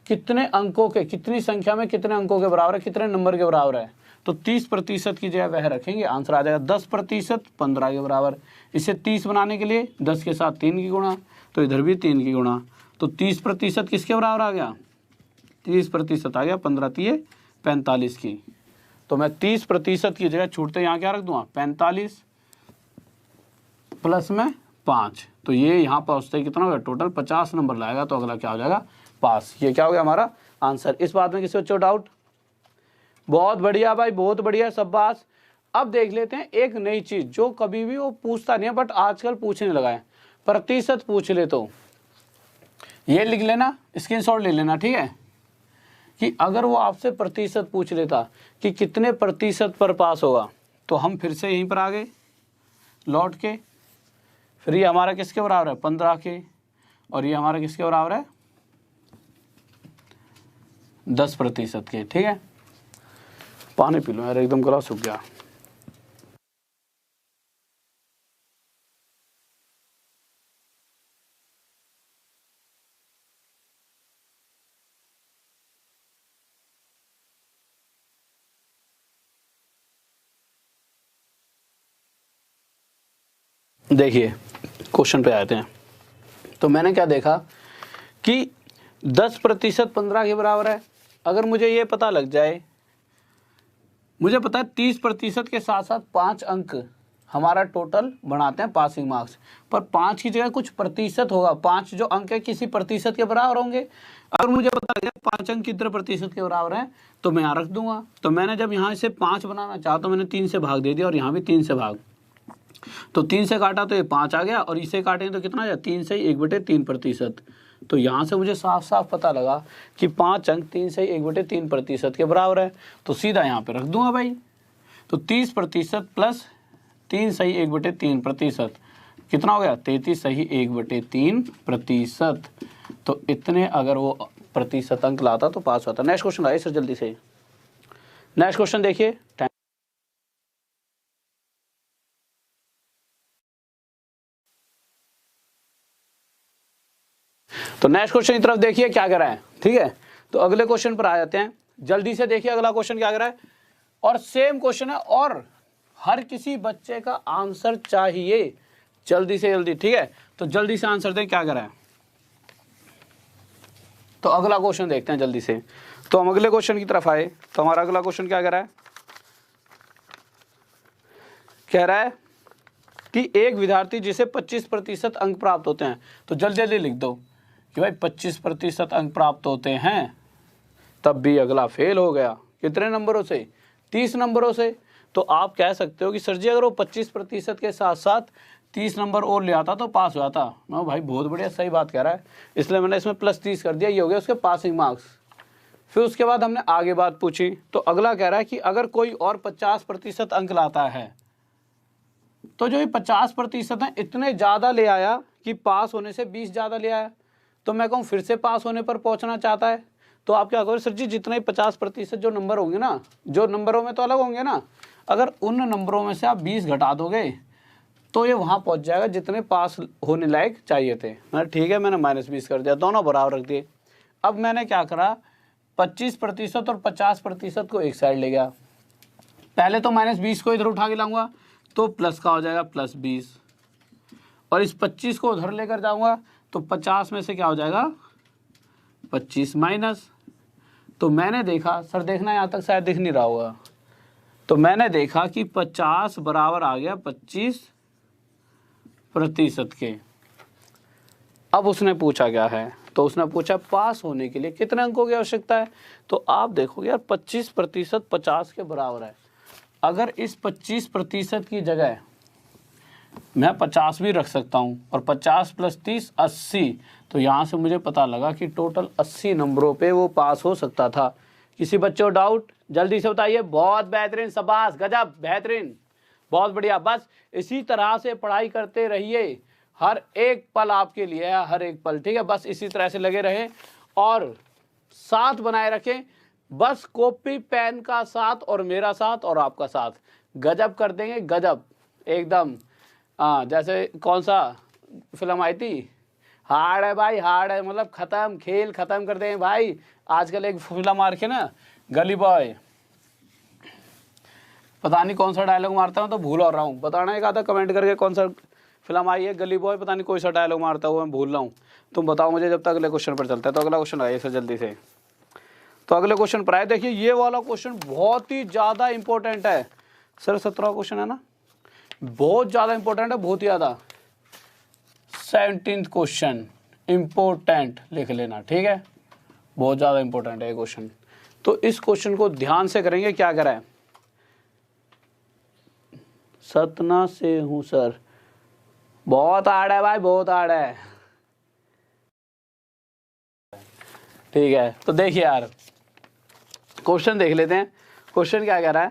कितने अंकों के, कितनी संख्या में कितने अंकों के बराबर है, कितने नंबर के बराबर है, तो 30% की जगह वह रखेंगे, आंसर आ जाएगा 10% 15 के बराबर। इसे 30 बनाने के लिए 10 के साथ 3 की गुणा, तो इधर भी 3 की गुणा। तो 30% किसके बराबर आ गया, 30% आ गया 15 3 45 की। तो मैं 30% की जगह छूटते यहाँ क्या रख दूंगा, 45 प्लस में 5। तो ये यहाँ पहुँचते कितना होगा, टोटल 50 नंबर लाएगा। तो अगला क्या हो जाएगा, पास। ये क्या हो गया हमारा आंसर। इस बात में किसी बच्चों डाउट? बहुत बढ़िया भाई, बहुत बढ़िया, शाबाश। अब देख लेते हैं एक नई चीज जो कभी भी वो पूछता नहीं है बट आजकल पूछने लगा है। प्रतिशत पूछ ले तो ये लिख लेना, स्क्रीनशॉट ले लेना, ठीक है। कि अगर वो आपसे प्रतिशत पूछ लेता कि कितने प्रतिशत पर पास होगा, तो हम फिर से यहीं पर आ गए लौट के, फिर ये हमारा किसके बराबर है 15 के, और ये हमारा किसके बराबर है 10% के। ठीक है, पानी पी लो यार, एकदम गला सूख गया। देखिए क्वेश्चन पे आते हैं। तो मैंने क्या देखा कि 10% 15 के बराबर है। अगर मुझे ये पता लग जाए, मुझे पता है 30% के साथ साथ 5 अंक हमारा टोटल बनाते हैं पासिंग मार्क्स, पर 5 की जगह कुछ प्रतिशत होगा, 5 जो अंक है किसी प्रतिशत के बराबर होंगे। अगर मुझे पता लग जाए 5 अंक कितने प्रतिशत के बराबर हैं, तो मैं यहाँ रख दूंगा। तो मैंने जब यहाँ से 5 बनाना चाहा तो मैंने 3 से भाग दे दिया, और यहाँ भी 3 से भाग, तो 3 से काटा तो ये 5 आ गया, और इसे काटें तो कितना आ जाए 3 से 1/3%। तो यहाँ से मुझे साफ साफ पता लगा कि 5 अंक 3 से 1/3% के बराबर है। तो सीधा यहाँ पे रख दूंगा भाई। तो 30% प्लस 3 सही 1/3% कितना हो गया 33 सही 1/3%। तो इतने अगर वो प्रतिशत अंक लाता तो पास होता। नेक्स्ट क्वेश्चन आइए सर जल्दी से। नेक्स्ट क्वेश्चन देखिए। तो नेक्स्ट क्वेश्चन की तरफ देखिए क्या कर रहा है। ठीक है, तो अगले क्वेश्चन पर आ जाते हैं। जल्दी से देखिए अगला क्वेश्चन क्या कर रहा है, और सेम क्वेश्चन है, और हर किसी बच्चे का आंसर चाहिए जल्दी से जल्दी। ठीक है, तो जल्दी से आंसर दें क्या कर रहा है। तो अगला क्वेश्चन देखते हैं जल्दी से। तो हम अगले क्वेश्चन की तरफ आए, तो हमारा अगला क्वेश्चन क्या कह रहा है, कह रहा है कि एक विद्यार्थी जिसे 25% अंक प्राप्त होते हैं, तो जल्दी जल्दी लिख दो कि भाई 25% अंक प्राप्त होते हैं, तब भी अगला फेल हो गया। कितने नंबरों से 30 नंबरों से। तो आप कह सकते हो कि सर जी अगर वो 25% के साथ साथ 30 नंबर और ले आता तो पास हो जाता। मैं भाई बहुत बढ़िया, सही बात कह रहा है, इसलिए मैंने इसमें +30 कर दिया, ये हो गया उसके पासिंग मार्क्स। फिर उसके बाद हमने आगे बात पूछी, तो अगला कह रहा है कि अगर कोई और 50% अंक लाता है, तो जो ये 50% है इतने ज़्यादा ले आया कि पास होने से 20 ज़्यादा ले आया, तो मैं कहूँ फिर से पास होने पर पहुँचना चाहता है। तो आप क्या करोगे, सर जी जितने 50% जो नंबर होंगे ना, जो नंबरों में तो अलग होंगे ना, अगर उन नंबरों में से आप 20 घटा दोगे तो ये वहाँ पहुँच जाएगा जितने पास होने लायक चाहिए थे। मैंने ठीक है, मैंने -20 कर दिया, दोनों बराबर रख दिए। अब मैंने क्या करा, 25% और 50% को एक साइड ले गया। पहले तो -20 को इधर उठा के लाऊंगा तो प्लस का हो जाएगा +20, और इस 25 को उधर लेकर जाऊंगा तो 50 में से क्या हो जाएगा 25 माइनस। तो मैंने देखा, सर देखना यहाँ तक शायद दिख नहीं रहा होगा, तो मैंने देखा कि 50 बराबर आ गया 25% के। अब उसने पूछा क्या है, तो उसने पूछा पास होने के लिए कितने अंकों की आवश्यकता है। तो आप देखोगे यार 25% 50 के बराबर है। अगर इस 25% की जगह मैं 50 भी रख सकता हूँ, और 50 + 30 80, तो यहाँ से मुझे पता लगा कि टोटल 80 नंबरों पे वो पास हो सकता था। किसी बच्चे को डाउट जल्दी से बताइए। बहुत बेहतरीन, शाबाश, गजब, बेहतरीन, बहुत बढ़िया। बस इसी तरह से पढ़ाई करते रहिए, हर एक पल आपके लिए है, हर एक पल। ठीक है, बस इसी तरह से लगे रहें और साथ बनाए रखें। बस कॉपी पेन का साथ, और मेरा साथ, और आपका साथ, गजब कर देंगे, गजब एकदम। हाँ, जैसे कौन सा फिल्म आई थी, हार्ड है भाई, हार्ड है, मतलब ख़त्म, खेल ख़त्म कर देंगे भाई। आजकल एक फिल्म मार के ना, गली बॉय, पता नहीं कौन सा डायलॉग मारता हूँ, तो भूल हो रहा हूँ, बताना एक आधा कमेंट करके कौन सा फिल्म आई है, गली बॉय, पता नहीं कोई सा डायलॉग मारता हुआ मैं भूल रहा हूँ, तुम बताओ मुझे जब तक अगले क्वेश्चन पर चलता है। तो अगला क्वेश्चन आइए सर जल्दी से। तो अगले क्वेश्चन पर आए, देखिए ये वाला क्वेश्चन बहुत ही ज़्यादा इंपॉर्टेंट है सर। 17वां क्वेश्चन है ना, बहुत ज़्यादा इंपॉर्टेंट है, बहुत ही ज़्यादा। 17th क्वेश्चन इंपॉर्टेंट लिख लेना, ठीक है, बहुत ज़्यादा इंपॉर्टेंट है ये क्वेश्चन। तो इस क्वेश्चन को ध्यान से करेंगे। क्या करा है, सतना से हूँ सर, बहुत हार्ड है भाई, बहुत हार्ड है। ठीक है, तो देखिए यार, क्वेश्चन देख लेते हैं। क्वेश्चन क्या कह रहा है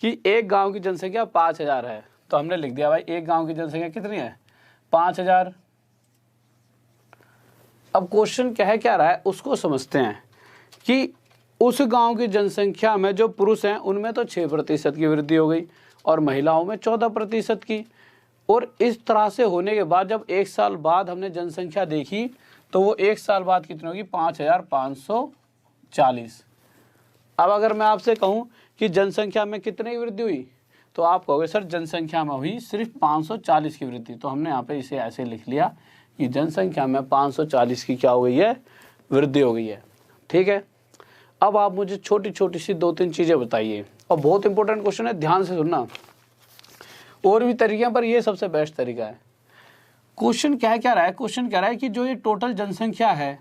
कि एक गांव की जनसंख्या 5000 है। तो हमने लिख दिया भाई एक गांव की जनसंख्या कितनी है 5000। अब क्वेश्चन क्या रहा है उसको समझते हैं कि उस गांव की जनसंख्या में जो पुरुष हैं उनमें तो 6% की वृद्धि हो गई और महिलाओं में 14% की। और इस तरह से होने के बाद जब एक साल बाद हमने जनसंख्या देखी तो वो एक साल बाद कितनी होगी 5540। अब अगर मैं आपसे कहूं कि जनसंख्या में कितने की वृद्धि हुई तो आप कहोगे सर जनसंख्या में हुई सिर्फ 540 की वृद्धि। तो हमने यहाँ पे इसे ऐसे लिख लिया कि जनसंख्या में 540 की क्या हो गई है वृद्धि हो गई है। ठीक है, अब आप मुझे छोटी छोटी सी 2-3 चीज़ें बताइए और बहुत इंपॉर्टेंट क्वेश्चन है, ध्यान से सुनना। और भी तरीके हैं पर ये सबसे बेस्ट तरीका है। क्वेश्चन क्या रहा है, क्वेश्चन कह रहा है कि जो ये टोटल जनसंख्या है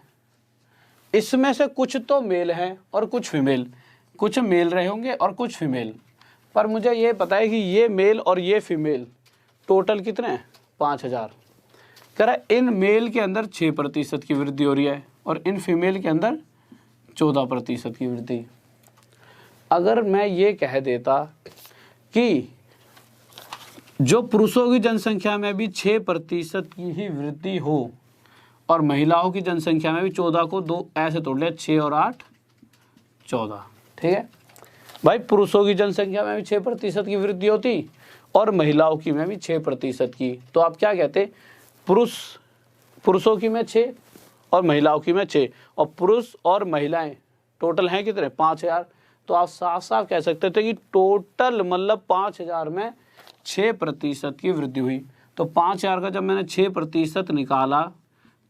इसमें से कुछ तो मेल है और कुछ फीमेल, कुछ मेल रहे होंगे और कुछ फीमेल। पर मुझे ये पता है कि ये मेल और ये फीमेल टोटल कितने हैं 5000। कह रहा है इन मेल के अंदर 6% की वृद्धि हो रही है और इन फीमेल के अंदर 14% की वृद्धि। अगर मैं ये कह देता कि जो पुरुषों की जनसंख्या में भी 6% की ही वृद्धि हो और महिलाओं की जनसंख्या में भी 14 को 2 ऐसे तोड़ लिया 6 और 8 14। ठीक है भाई, पुरुषों की जनसंख्या में भी 6% की वृद्धि होती और महिलाओं की में भी 6% की। तो आप क्या कहते, पुरुषों की में 6 और महिलाओं की में 6 और पुरुष और महिलाएं टोटल हैं कितने 5000। तो आप साफ साफ कह सकते थे कि टोटल मतलब 5000 में 6% की वृद्धि हुई। तो 5000 का जब मैंने 6% निकाला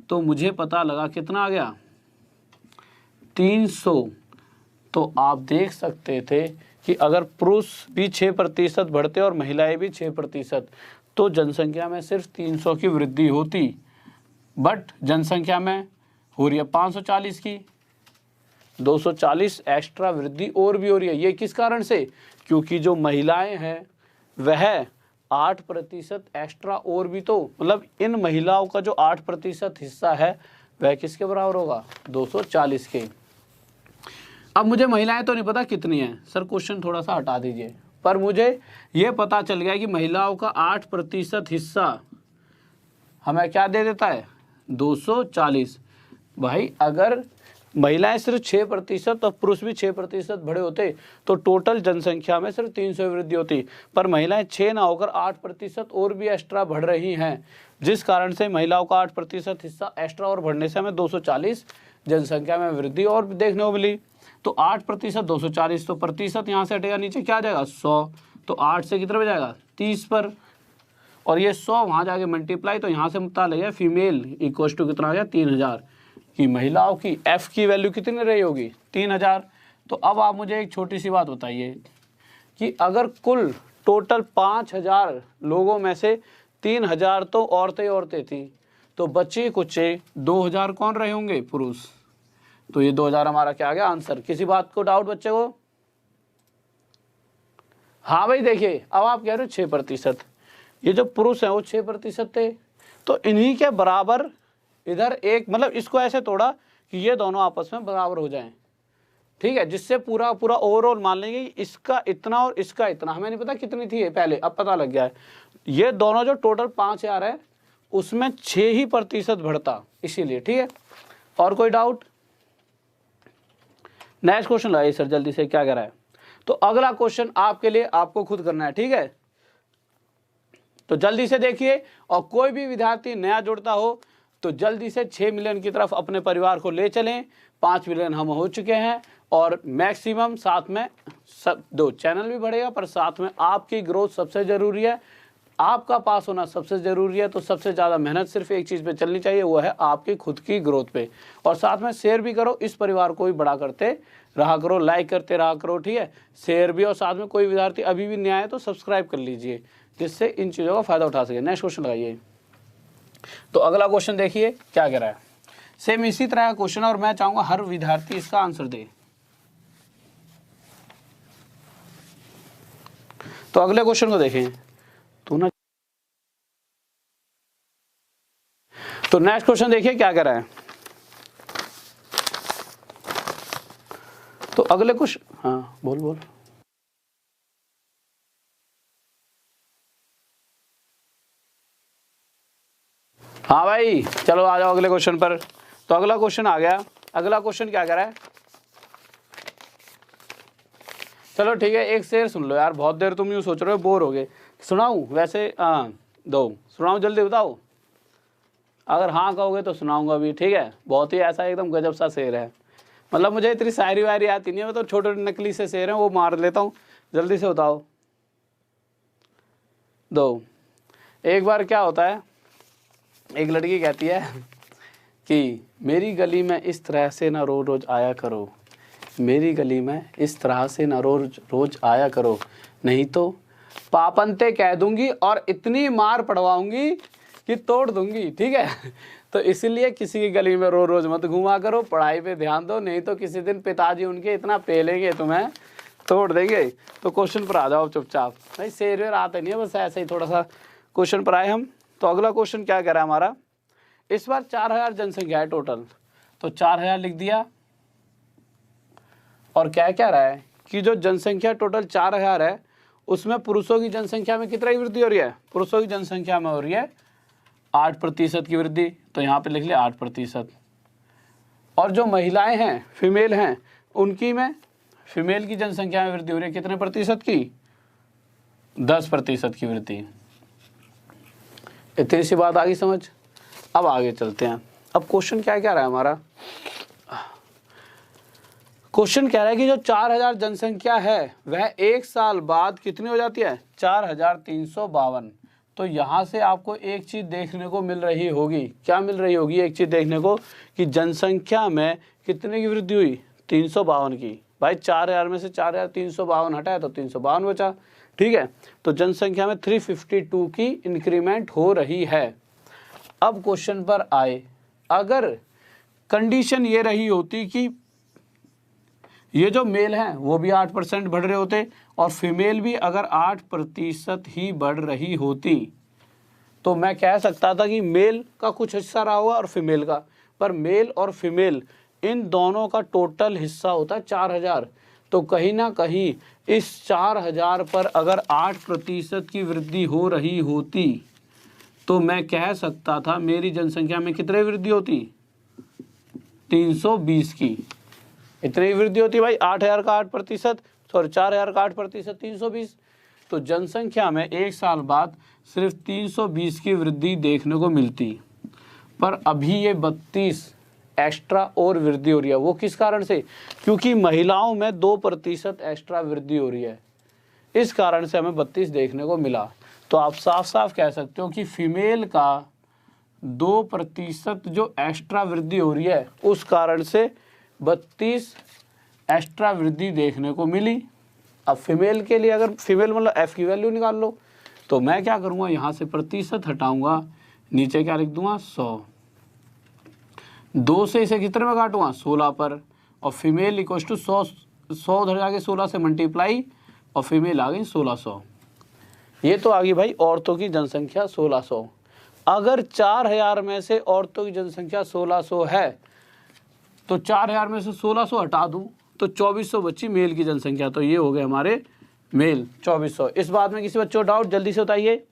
तो मुझे पता लगा कितना आ गया 300। तो आप देख सकते थे कि अगर पुरुष भी 6% बढ़ते और महिलाएं भी 6% तो जनसंख्या में सिर्फ 300 की वृद्धि होती, बट जनसंख्या में हो रही है 540 की, 240 एक्स्ट्रा वृद्धि और भी हो रही है। ये किस कारण से, क्योंकि जो महिलाएं हैं वह 8% एक्स्ट्रा और भी, तो मतलब इन महिलाओं का जो 8% हिस्सा है वह किसके बराबर होगा 240 के। अब मुझे महिलाएं तो नहीं पता कितनी हैं, सर क्वेश्चन थोड़ा सा हटा दीजिए, पर मुझे ये पता चल गया कि महिलाओं का 8% हिस्सा हमें क्या दे देता है 240। भाई अगर महिलाएं सिर्फ 6% और पुरुष भी 6% बढ़े होते तो टोटल जनसंख्या में सिर्फ 300 वृद्धि होती, पर महिलाएं 6 ना होकर 8% और भी एक्स्ट्रा बढ़ रही हैं, जिस कारण से महिलाओं का 8% हिस्सा एक्स्ट्रा और बढ़ने से हमें 240 जनसंख्या में वृद्धि और देखने को मिली। तो 8% 240, तो प्रतिशत यहाँ से हटेगा नीचे क्या आ जाएगा 100। तो 8 से कितने पे जाएगा 30 पर, और ये 100 वहाँ जाके मल्टीप्लाई, तो यहाँ से पता लगे फीमेल इक्वल टू कितना आ गया 3000 की महिलाओं की एफ की वैल्यू कितनी रही होगी 3000। तो अब आप मुझे एक छोटी सी बात बताइए कि अगर कुल टोटल 5000 लोगों में से 3000 तो औरतें थी तो बच्चे कुछ 2000 कौन रहे होंगे पुरुष। तो ये 2000 हमारा क्या आ गया आंसर। किसी बात को डाउट बच्चे को? हाँ भाई देखिए, अब आप कह रहे हो 6%, ये जो पुरुष हैं वो 6% थे, तो इन्हीं के बराबर इधर एक, मतलब इसको ऐसे तोड़ा कि ये दोनों आपस में बराबर हो जाएं, ठीक है, जिससे पूरा ओवरऑल मान लेंगे इसका इतना और इसका इतना। हमें नहीं पता कितनी थी पहले, अब पता लग गया है। ये दोनों जो टोटल 5000 है उसमें 6% बढ़ता, इसीलिए। ठीक है, और कोई डाउट? नेक्स्ट क्वेश्चन लाइए सर जल्दी से, क्या कह रहा है। तो अगला क्वेश्चन आपके लिए आपको खुद करना है, ठीक है, तो जल्दी से देखिए। और कोई भी विद्यार्थी नया जुड़ता हो तो जल्दी से 6 मिलियन की तरफ अपने परिवार को ले चलें। 5 मिलियन हम हो चुके हैं और मैक्सिमम साथ में सब 2 चैनल भी बढ़ेगा, पर साथ में आपकी ग्रोथ सबसे ज़रूरी है, आपका पास होना सबसे ज़रूरी है। तो सबसे ज़्यादा मेहनत सिर्फ एक चीज़ पे चलनी चाहिए, वो है आपकी खुद की ग्रोथ पे। और साथ में शेयर भी करो, इस परिवार को भी बड़ा करते रहा करो, लाइक करते रहा करो, ठीक है, शेयर भी। और साथ में कोई विद्यार्थी अभी भी नया है तो सब्सक्राइब कर लीजिए, जिससे इन चीज़ों का फ़ायदा उठा सके। नेक्स्ट क्वेश्चन लगाइए। तो अगला क्वेश्चन देखिए क्या कह रहा है। सेम इसी तरह का क्वेश्चन है और मैं चाहूँगा हर विद्यार्थी इसका आंसर दे। तो अगले क्वेश्चन को देखें तो नेक्स्ट क्वेश्चन देखिए क्या कह रहा है। तो अगले क्वेश्चन हाँ बोल बोल। हाँ भाई चलो आ जाओ अगले क्वेश्चन पर। तो अगला क्वेश्चन आ गया। अगला क्वेश्चन क्या कह रहा है? चलो ठीक है, एक शेर सुन लो यार, बहुत देर तुम यूँ सोच रहे हो, बोर हो गए। सुनाऊं वैसे? हाँ दो सुनाऊं, जल्दी बताओ। अगर हाँ कहोगे तो सुनाऊंगा अभी, ठीक है। बहुत ही ऐसा एकदम गजब सा शेर है, मतलब मुझे इतनी शायरी वायरी आती नहीं है, मैं तो छोटे नकली से शेर हैं वो मार लेता हूँ। जल्दी से बताओ। दो। एक बार क्या होता है, एक लड़की कहती है कि मेरी गली में इस तरह से ना रोज रोज आया करो, मेरी गली में इस तरह से ना रोज रोज आया करो, नहीं तो पापंते कह दूंगी और इतनी मार पड़वाऊंगी कि तोड़ दूंगी, ठीक है। तो इसीलिए किसी की गली में रोज रोज मत घुमा करो, पढ़ाई पे ध्यान दो, नहीं तो किसी दिन पिताजी उनके इतना पेलेंगे तुम्हें, तोड़ देंगे। तो क्वेश्चन पर आ जाओ चुपचाप। भाई शेर वेर आते नहीं है, बस ऐसे ही थोड़ा सा क्वेश्चन पर आए हम। तो अगला क्वेश्चन क्या कह रहा है हमारा, इस बार 4000 जनसंख्या है टोटल, तो 4000 लिख दिया। और क्या कह रहा है कि जो जनसंख्या टोटल 4000 है उसमें पुरुषों की जनसंख्या में कितना की वृद्धि हो रही है? पुरुषों की जनसंख्या में हो रही है 8% की वृद्धि, तो यहाँ पे लिख लिया 8%। और जो महिलाएं हैं, फीमेल हैं, उनकी में, फीमेल की जनसंख्या में वृद्धि हो रही है कितने प्रतिशत की? 10% की वृद्धि। इतनी सी बात आ गई समझ। अब आगे चलते हैं। अब क्वेश्चन क्या रहा है हमारा, क्वेश्चन कह रहा है कि जो 4000 जनसंख्या है वह एक साल बाद कितनी हो जाती है? 4352। तो यहाँ से आपको एक चीज़ देखने को मिल रही होगी, क्या मिल रही होगी? एक चीज़ देखने को कि जनसंख्या में कितने की वृद्धि हुई? 352 की। भाई 4000 में से 4352 हटाया तो 352 बचा, ठीक है। तो जनसंख्या में 352 की इंक्रीमेंट हो रही है। अब क्वेश्चन पर आए, अगर कंडीशन ये रही होती कि ये जो मेल हैं वो भी 8% बढ़ रहे होते और फीमेल भी अगर 8% ही बढ़ रही होती, तो मैं कह सकता था कि मेल का कुछ हिस्सा रहा होगा और फीमेल का, पर मेल और फीमेल इन दोनों का टोटल हिस्सा होता है 4000। तो कहीं ना कहीं इस 4000 पर अगर 8% की वृद्धि हो रही होती तो मैं कह सकता था मेरी जनसंख्या में कितनी वृद्धि होती? 320 की। इतनी वृद्धि होती भाई, 8000 का 8%, सॉरी 4000 का 8%, 320। तो जनसंख्या में एक साल बाद सिर्फ 320 की वृद्धि देखने को मिलती, पर अभी ये 32 एक्स्ट्रा और वृद्धि हो रही है। वो किस कारण से? क्योंकि महिलाओं में 2% एक्स्ट्रा वृद्धि हो रही है, इस कारण से हमें 32 देखने को मिला। तो आप साफ साफ कह सकते हो कि फीमेल का 2% जो एक्स्ट्रा वृद्धि हो रही है उस कारण से 32 एक्स्ट्रा वृद्धि देखने को मिली। अब फीमेल के लिए, अगर फीमेल मतलब एफ की वैल्यू निकाल लो, तो मैं क्या करूँगा, यहाँ से प्रतिशत हटाऊंगा, नीचे क्या लिख दूंगा? 100। 2 से इसे कितने में काटूंगा? 16 पर। और फीमेल इक्वल टू 100 उधर जाके 16 से मल्टीप्लाई, और फीमेल आ गई 1600। ये तो आ गई भाई औरतों की जनसंख्या 1600। अगर 4000 में से औरतों की जनसंख्या 1600 है तो 4000 में से 1600 हटा दूं तो 2400 बची मेल की जनसंख्या। तो ये हो गए हमारे मेल 2400। इस बात में किसी बच्चों को डाउट? जल्दी से बताइए,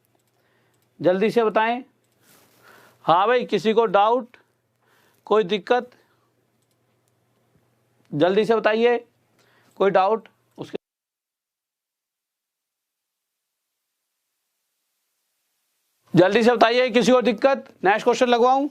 जल्दी से बताएं। हाँ भाई, किसी को डाउट, कोई दिक्कत? जल्दी से बताइए, कोई डाउट? उसके जल्दी से बताइए, किसी को दिक्कत? नेक्स्ट क्वेश्चन लगवाऊं?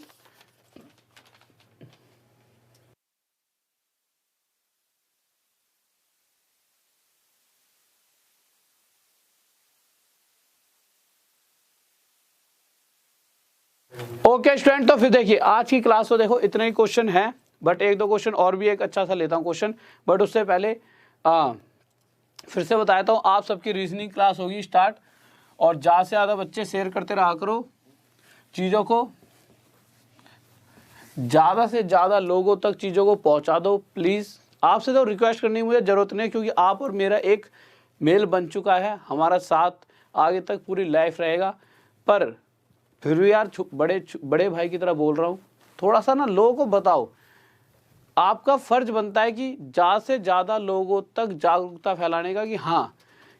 ओके स्टूडेंट, तो फिर देखिए आज की क्लास तो देखो इतने ही क्वेश्चन हैं, बट एक दो क्वेश्चन और भी एक अच्छा सा लेता हूँ क्वेश्चन। बट उससे पहले फिर से बताता हूँ, आप सबकी रीजनिंग क्लास होगी स्टार्ट, और ज़्यादा से ज़्यादा बच्चे शेयर करते रहा करो चीज़ों को, ज़्यादा से ज़्यादा लोगों तक चीज़ों को पहुँचा दो प्लीज़। आपसे तो रिक्वेस्ट करने की मुझे ज़रूरत नहीं, क्योंकि आप और मेरा एक मेल बन चुका है, हमारा साथ आगे तक पूरी लाइफ रहेगा। पर फिर भी यार बड़े भाई की तरह बोल रहा हूँ, थोड़ा सा ना लोगों को बताओ आपका फर्ज बनता है कि ज़्यादा से ज़्यादा लोगों तक जागरूकता फैलाने का, कि हाँ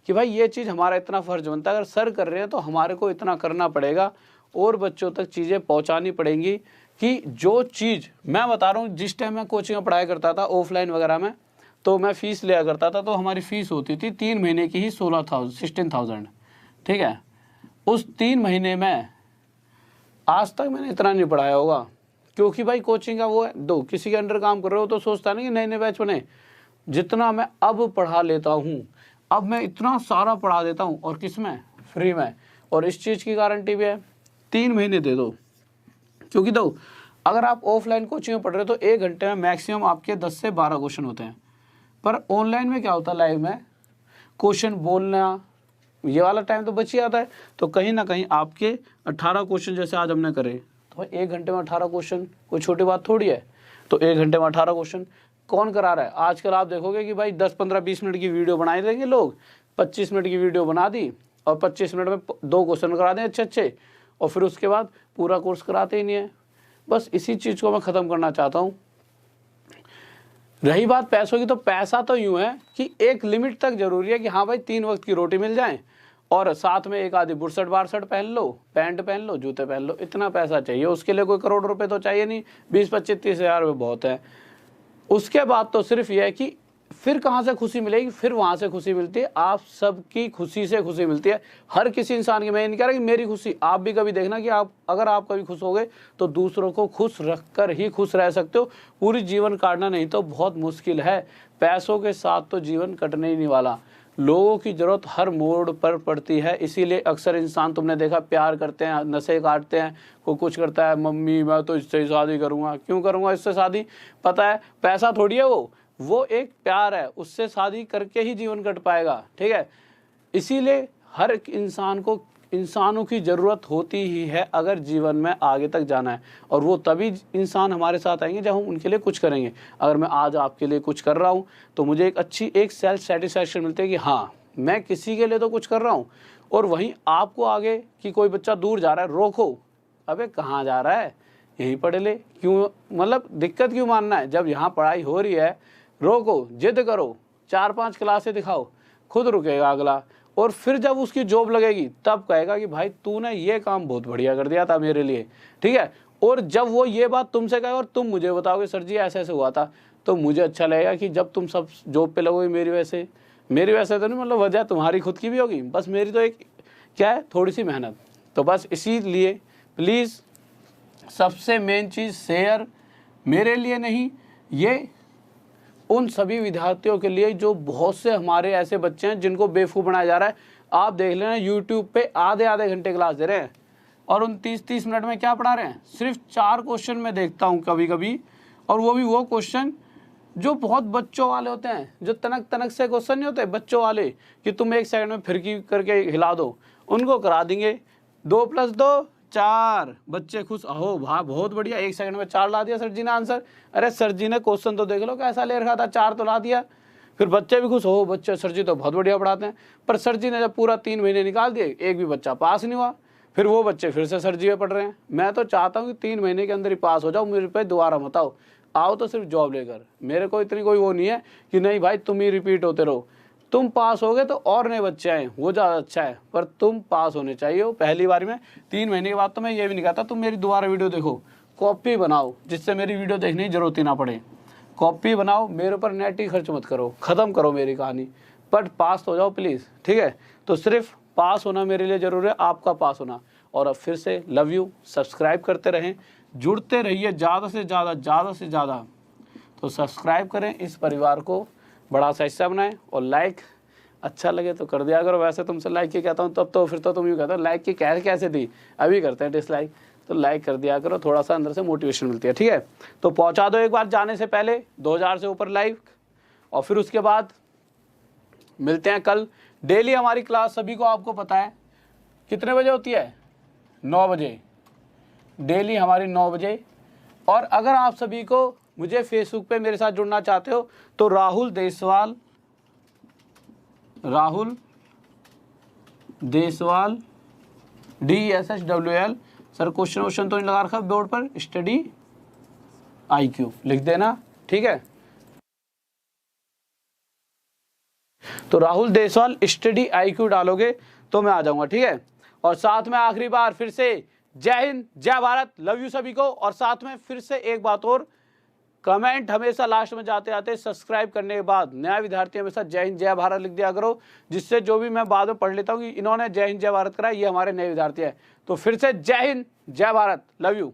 कि भाई ये चीज़ हमारा इतना फर्ज बनता है, अगर सर कर रहे हैं तो हमारे को इतना करना पड़ेगा और बच्चों तक चीज़ें पहुंचानी पड़ेंगी। कि जो चीज़ मैं बता रहा हूँ, जिस टाइम मैं कोचिंग में पढ़ाई करता था ऑफलाइन वगैरह में, तो मैं फ़ीस लिया करता था, तो हमारी फ़ीस होती थी 3 महीने की ही 16,000, ठीक है। उस 3 महीने में आज तक मैंने इतना नहीं पढ़ाया होगा, क्योंकि भाई कोचिंग का वो है, दो किसी के अंडर काम कर रहे हो तो सोचता नहीं कि नए नए बैच बने। जितना मैं अब पढ़ा लेता हूँ, अब मैं इतना सारा पढ़ा देता हूँ, और किस में, फ्री में। और इस चीज़ की गारंटी भी है, 3 महीने दे दो, क्योंकि दो अगर आप ऑफलाइन कोचिंग में पढ़ रहे हो तो 1 घंटे में मैक्सिमम आपके 10 से 12 क्वेश्चन होते हैं। पर ऑनलाइन में क्या होता है, लाइव में क्वेश्चन बोलना, ये वाला टाइम तो बच ही आता है। तो कहीं ना कहीं आपके 18 क्वेश्चन जैसे आज हमने करे, तो 1 घंटे में 18 क्वेश्चन कोई छोटी बात थोड़ी है। तो 1 घंटे में 18 क्वेश्चन कौन करा रहा है? आजकल आप देखोगे कि भाई 10, 15, 20 मिनट की वीडियो बनाए देंगे लोग, 25 मिनट की वीडियो बना दी और 25 मिनट में 2 क्वेश्चन करा दें अच्छे, और फिर उसके बाद पूरा कोर्स कराते ही नहीं है। बस इसी चीज़ को मैं ख़त्म करना चाहता हूँ। रही बात पैसों की, तो पैसा तो यूँ है कि एक लिमिट तक जरूरी है कि हाँ भाई 3 वक्त की रोटी मिल जाए, और साथ में एक आधी बुरसट बारसट पहन लो, पैंट पहन लो, जूते पहन लो, इतना पैसा चाहिए। उसके लिए कोई करोड़ रुपए तो चाहिए नहीं, 20, 25, 30 हज़ार रुपये बहुत है। उसके बाद तो सिर्फ यह है कि फिर कहाँ से खुशी मिलेगी, फिर वहाँ से खुशी मिलती है, आप सबकी खुशी से खुशी मिलती है। हर किसी इंसान की, मैं ये नहीं कह रहा कि मेरी खुशी, आप भी कभी देखना कि आप अगर आप कभी खुश हो गए तो दूसरों को खुश रखकर ही खुश रह सकते हो। पूरी जीवन काटना नहीं तो बहुत मुश्किल है। पैसों के साथ तो जीवन कटने ही नहीं वाला। लोगों की ज़रूरत हर मोड़ पर पड़ती है, इसीलिए अक्सर इंसान तुमने देखा प्यार करते हैं, नशे काटते हैं, कोई कुछ करता है, मम्मी मैं तो इससे ही शादी करूँगा, क्यों करूँगा इससे शादी, पता है पैसा थोड़ी है वो एक प्यार है, उससे शादी करके ही जीवन कट पाएगा, ठीक है। इसीलिए हर एक इंसान को इंसानों की ज़रूरत होती ही है अगर जीवन में आगे तक जाना है, और वो तभी इंसान हमारे साथ आएंगे जब हम उनके लिए कुछ करेंगे। अगर मैं आज आपके लिए कुछ कर रहा हूँ तो मुझे एक सेल्फ सेटिस्फैक्शन मिलती है कि हाँ मैं किसी के लिए तो कुछ कर रहा हूँ। और वहीं आपको आगे कि कोई बच्चा दूर जा रहा है, रोको, अबे कहाँ जा रहा है, यहीं पढ़ ले, क्यों मतलब दिक्कत क्यों मानना है, जब यहाँ पढ़ाई हो रही है रोको, जिद करो, 4-5 क्लासें दिखाओ, खुद रुकेगा अगला। और फिर जब उसकी जॉब लगेगी तब कहेगा कि भाई तूने ये काम बहुत बढ़िया कर दिया था मेरे लिए, ठीक है। और जब वो ये बात तुमसे कहे और तुम मुझे बताओगे सर जी ऐसे ऐसे हुआ था, तो मुझे अच्छा लगेगा कि जब तुम सब जॉब पे लगोगे मेरी वजह से तो नहीं, मतलब वजह तुम्हारी खुद की भी होगी, बस मेरी तो एक क्या है, थोड़ी सी मेहनत। तो बस इसीलिए प्लीज़ सबसे मेन चीज़ शेयर मेरे लिए नहीं, ये उन सभी विद्यार्थियों के लिए जो बहुत से हमारे ऐसे बच्चे हैं जिनको बेवकूफ़ बनाया जा रहा है। आप देख लेना यूट्यूब पे आधे घंटे क्लास दे रहे हैं और उन 30 मिनट में क्या पढ़ा रहे हैं, सिर्फ 4 क्वेश्चन मैं देखता हूँ कभी कभी, और वो भी वो क्वेश्चन जो बहुत बच्चों वाले होते हैं, जो तनक से क्वेश्चन नहीं होते बच्चों वाले कि तुम 1 सेकंड में फिरकी करके हिला दो, उनको करा देंगे 2 + 2 4, बच्चे खुश, अहो वाह बहुत बढ़िया, 1 सेकंड में 4 ला दिया सर जी ने आंसर। अरे सर जी ने क्वेश्चन तो देख लो कैसा ले रखा था, 4 तो ला दिया। फिर बच्चे भी खुश, हो बच्चे सर जी तो बहुत बढ़िया पढ़ाते हैं। पर सर जी ने जब पूरा 3 महीने निकाल दिए, एक भी बच्चा पास नहीं हुआ, फिर वो बच्चे फिर से सर जी में पढ़ रहे हैं। मैं तो चाहता हूँ कि 3 महीने के अंदर ही पास हो जाओ, मेरे पे दोबारा मत आओ तो सिर्फ जॉब लेकर। मेरे को इतनी कोई वो नहीं है कि नहीं भाई तुम ही रिपीट होते रहो, तुम पास हो गए तो और नए बच्चे आए वो ज़्यादा अच्छा है, पर तुम पास होने चाहिए हो पहली बार में। 3 महीने के बाद तो मैं ये भी नहीं कहता तुम मेरी दोबारा वीडियो देखो, कॉपी बनाओ जिससे मेरी वीडियो देखने की जरूरत ही ना पड़े। कॉपी बनाओ, मेरे ऊपर नेट ही खर्च मत करो, ख़त्म करो मेरी कहानी, बट पास हो जाओ प्लीज़, ठीक है। तो सिर्फ पास होना मेरे लिए ज़रूरी है, आपका पास होना। और अब फिर से लव यू, सब्सक्राइब करते रहें, जुड़ते रहिए ज़्यादा से ज़्यादा। तो सब्सक्राइब करें, इस परिवार को बड़ा सा हिस्सा बनाएं, और लाइक अच्छा लगे तो कर दिया करो। वैसे तुमसे लाइक की कहता हूँ तब तो फिर तो तुम यूँ कहते हो लाइक की कैसे दी, अभी करते हैं डिसलाइक, तो लाइक कर दिया करो, थोड़ा सा अंदर से मोटिवेशन मिलती है, ठीक है। तो पहुँचा दो एक बार जाने से पहले 2000 से ऊपर लाइक, और फिर उसके बाद मिलते हैं कल। डेली हमारी क्लास सभी को आपको पता है कितने बजे होती है, 9 बजे, डेली हमारी 9 बजे। और अगर आप सभी को मुझे फेसबुक पे मेरे साथ जुड़ना चाहते हो तो Rahul Deswal DESHWL, sir question तो नहीं लगा रखा बोर्ड पर, स्टडी IQ लिख देना, ठीक है। तो राहुल देसवाल स्टडी IQ डालोगे तो मैं आ जाऊंगा, ठीक है। और साथ में आखिरी बार फिर से जय हिंद, जय भारत, लव यू सभी को। और साथ में फिर से एक बात और, कमेंट हमेशा लास्ट में जाते आते सब्सक्राइब करने के बाद नया विद्यार्थी हमेशा जय हिंद जय भारत लिख दिया करो, जिससे जो भी मैं बाद में पढ़ लेता हूँ कि इन्होंने जय हिंद जय भारत करा, ये हमारे नए विद्यार्थी है। तो फिर से जय हिंद जय भारत, लव यू।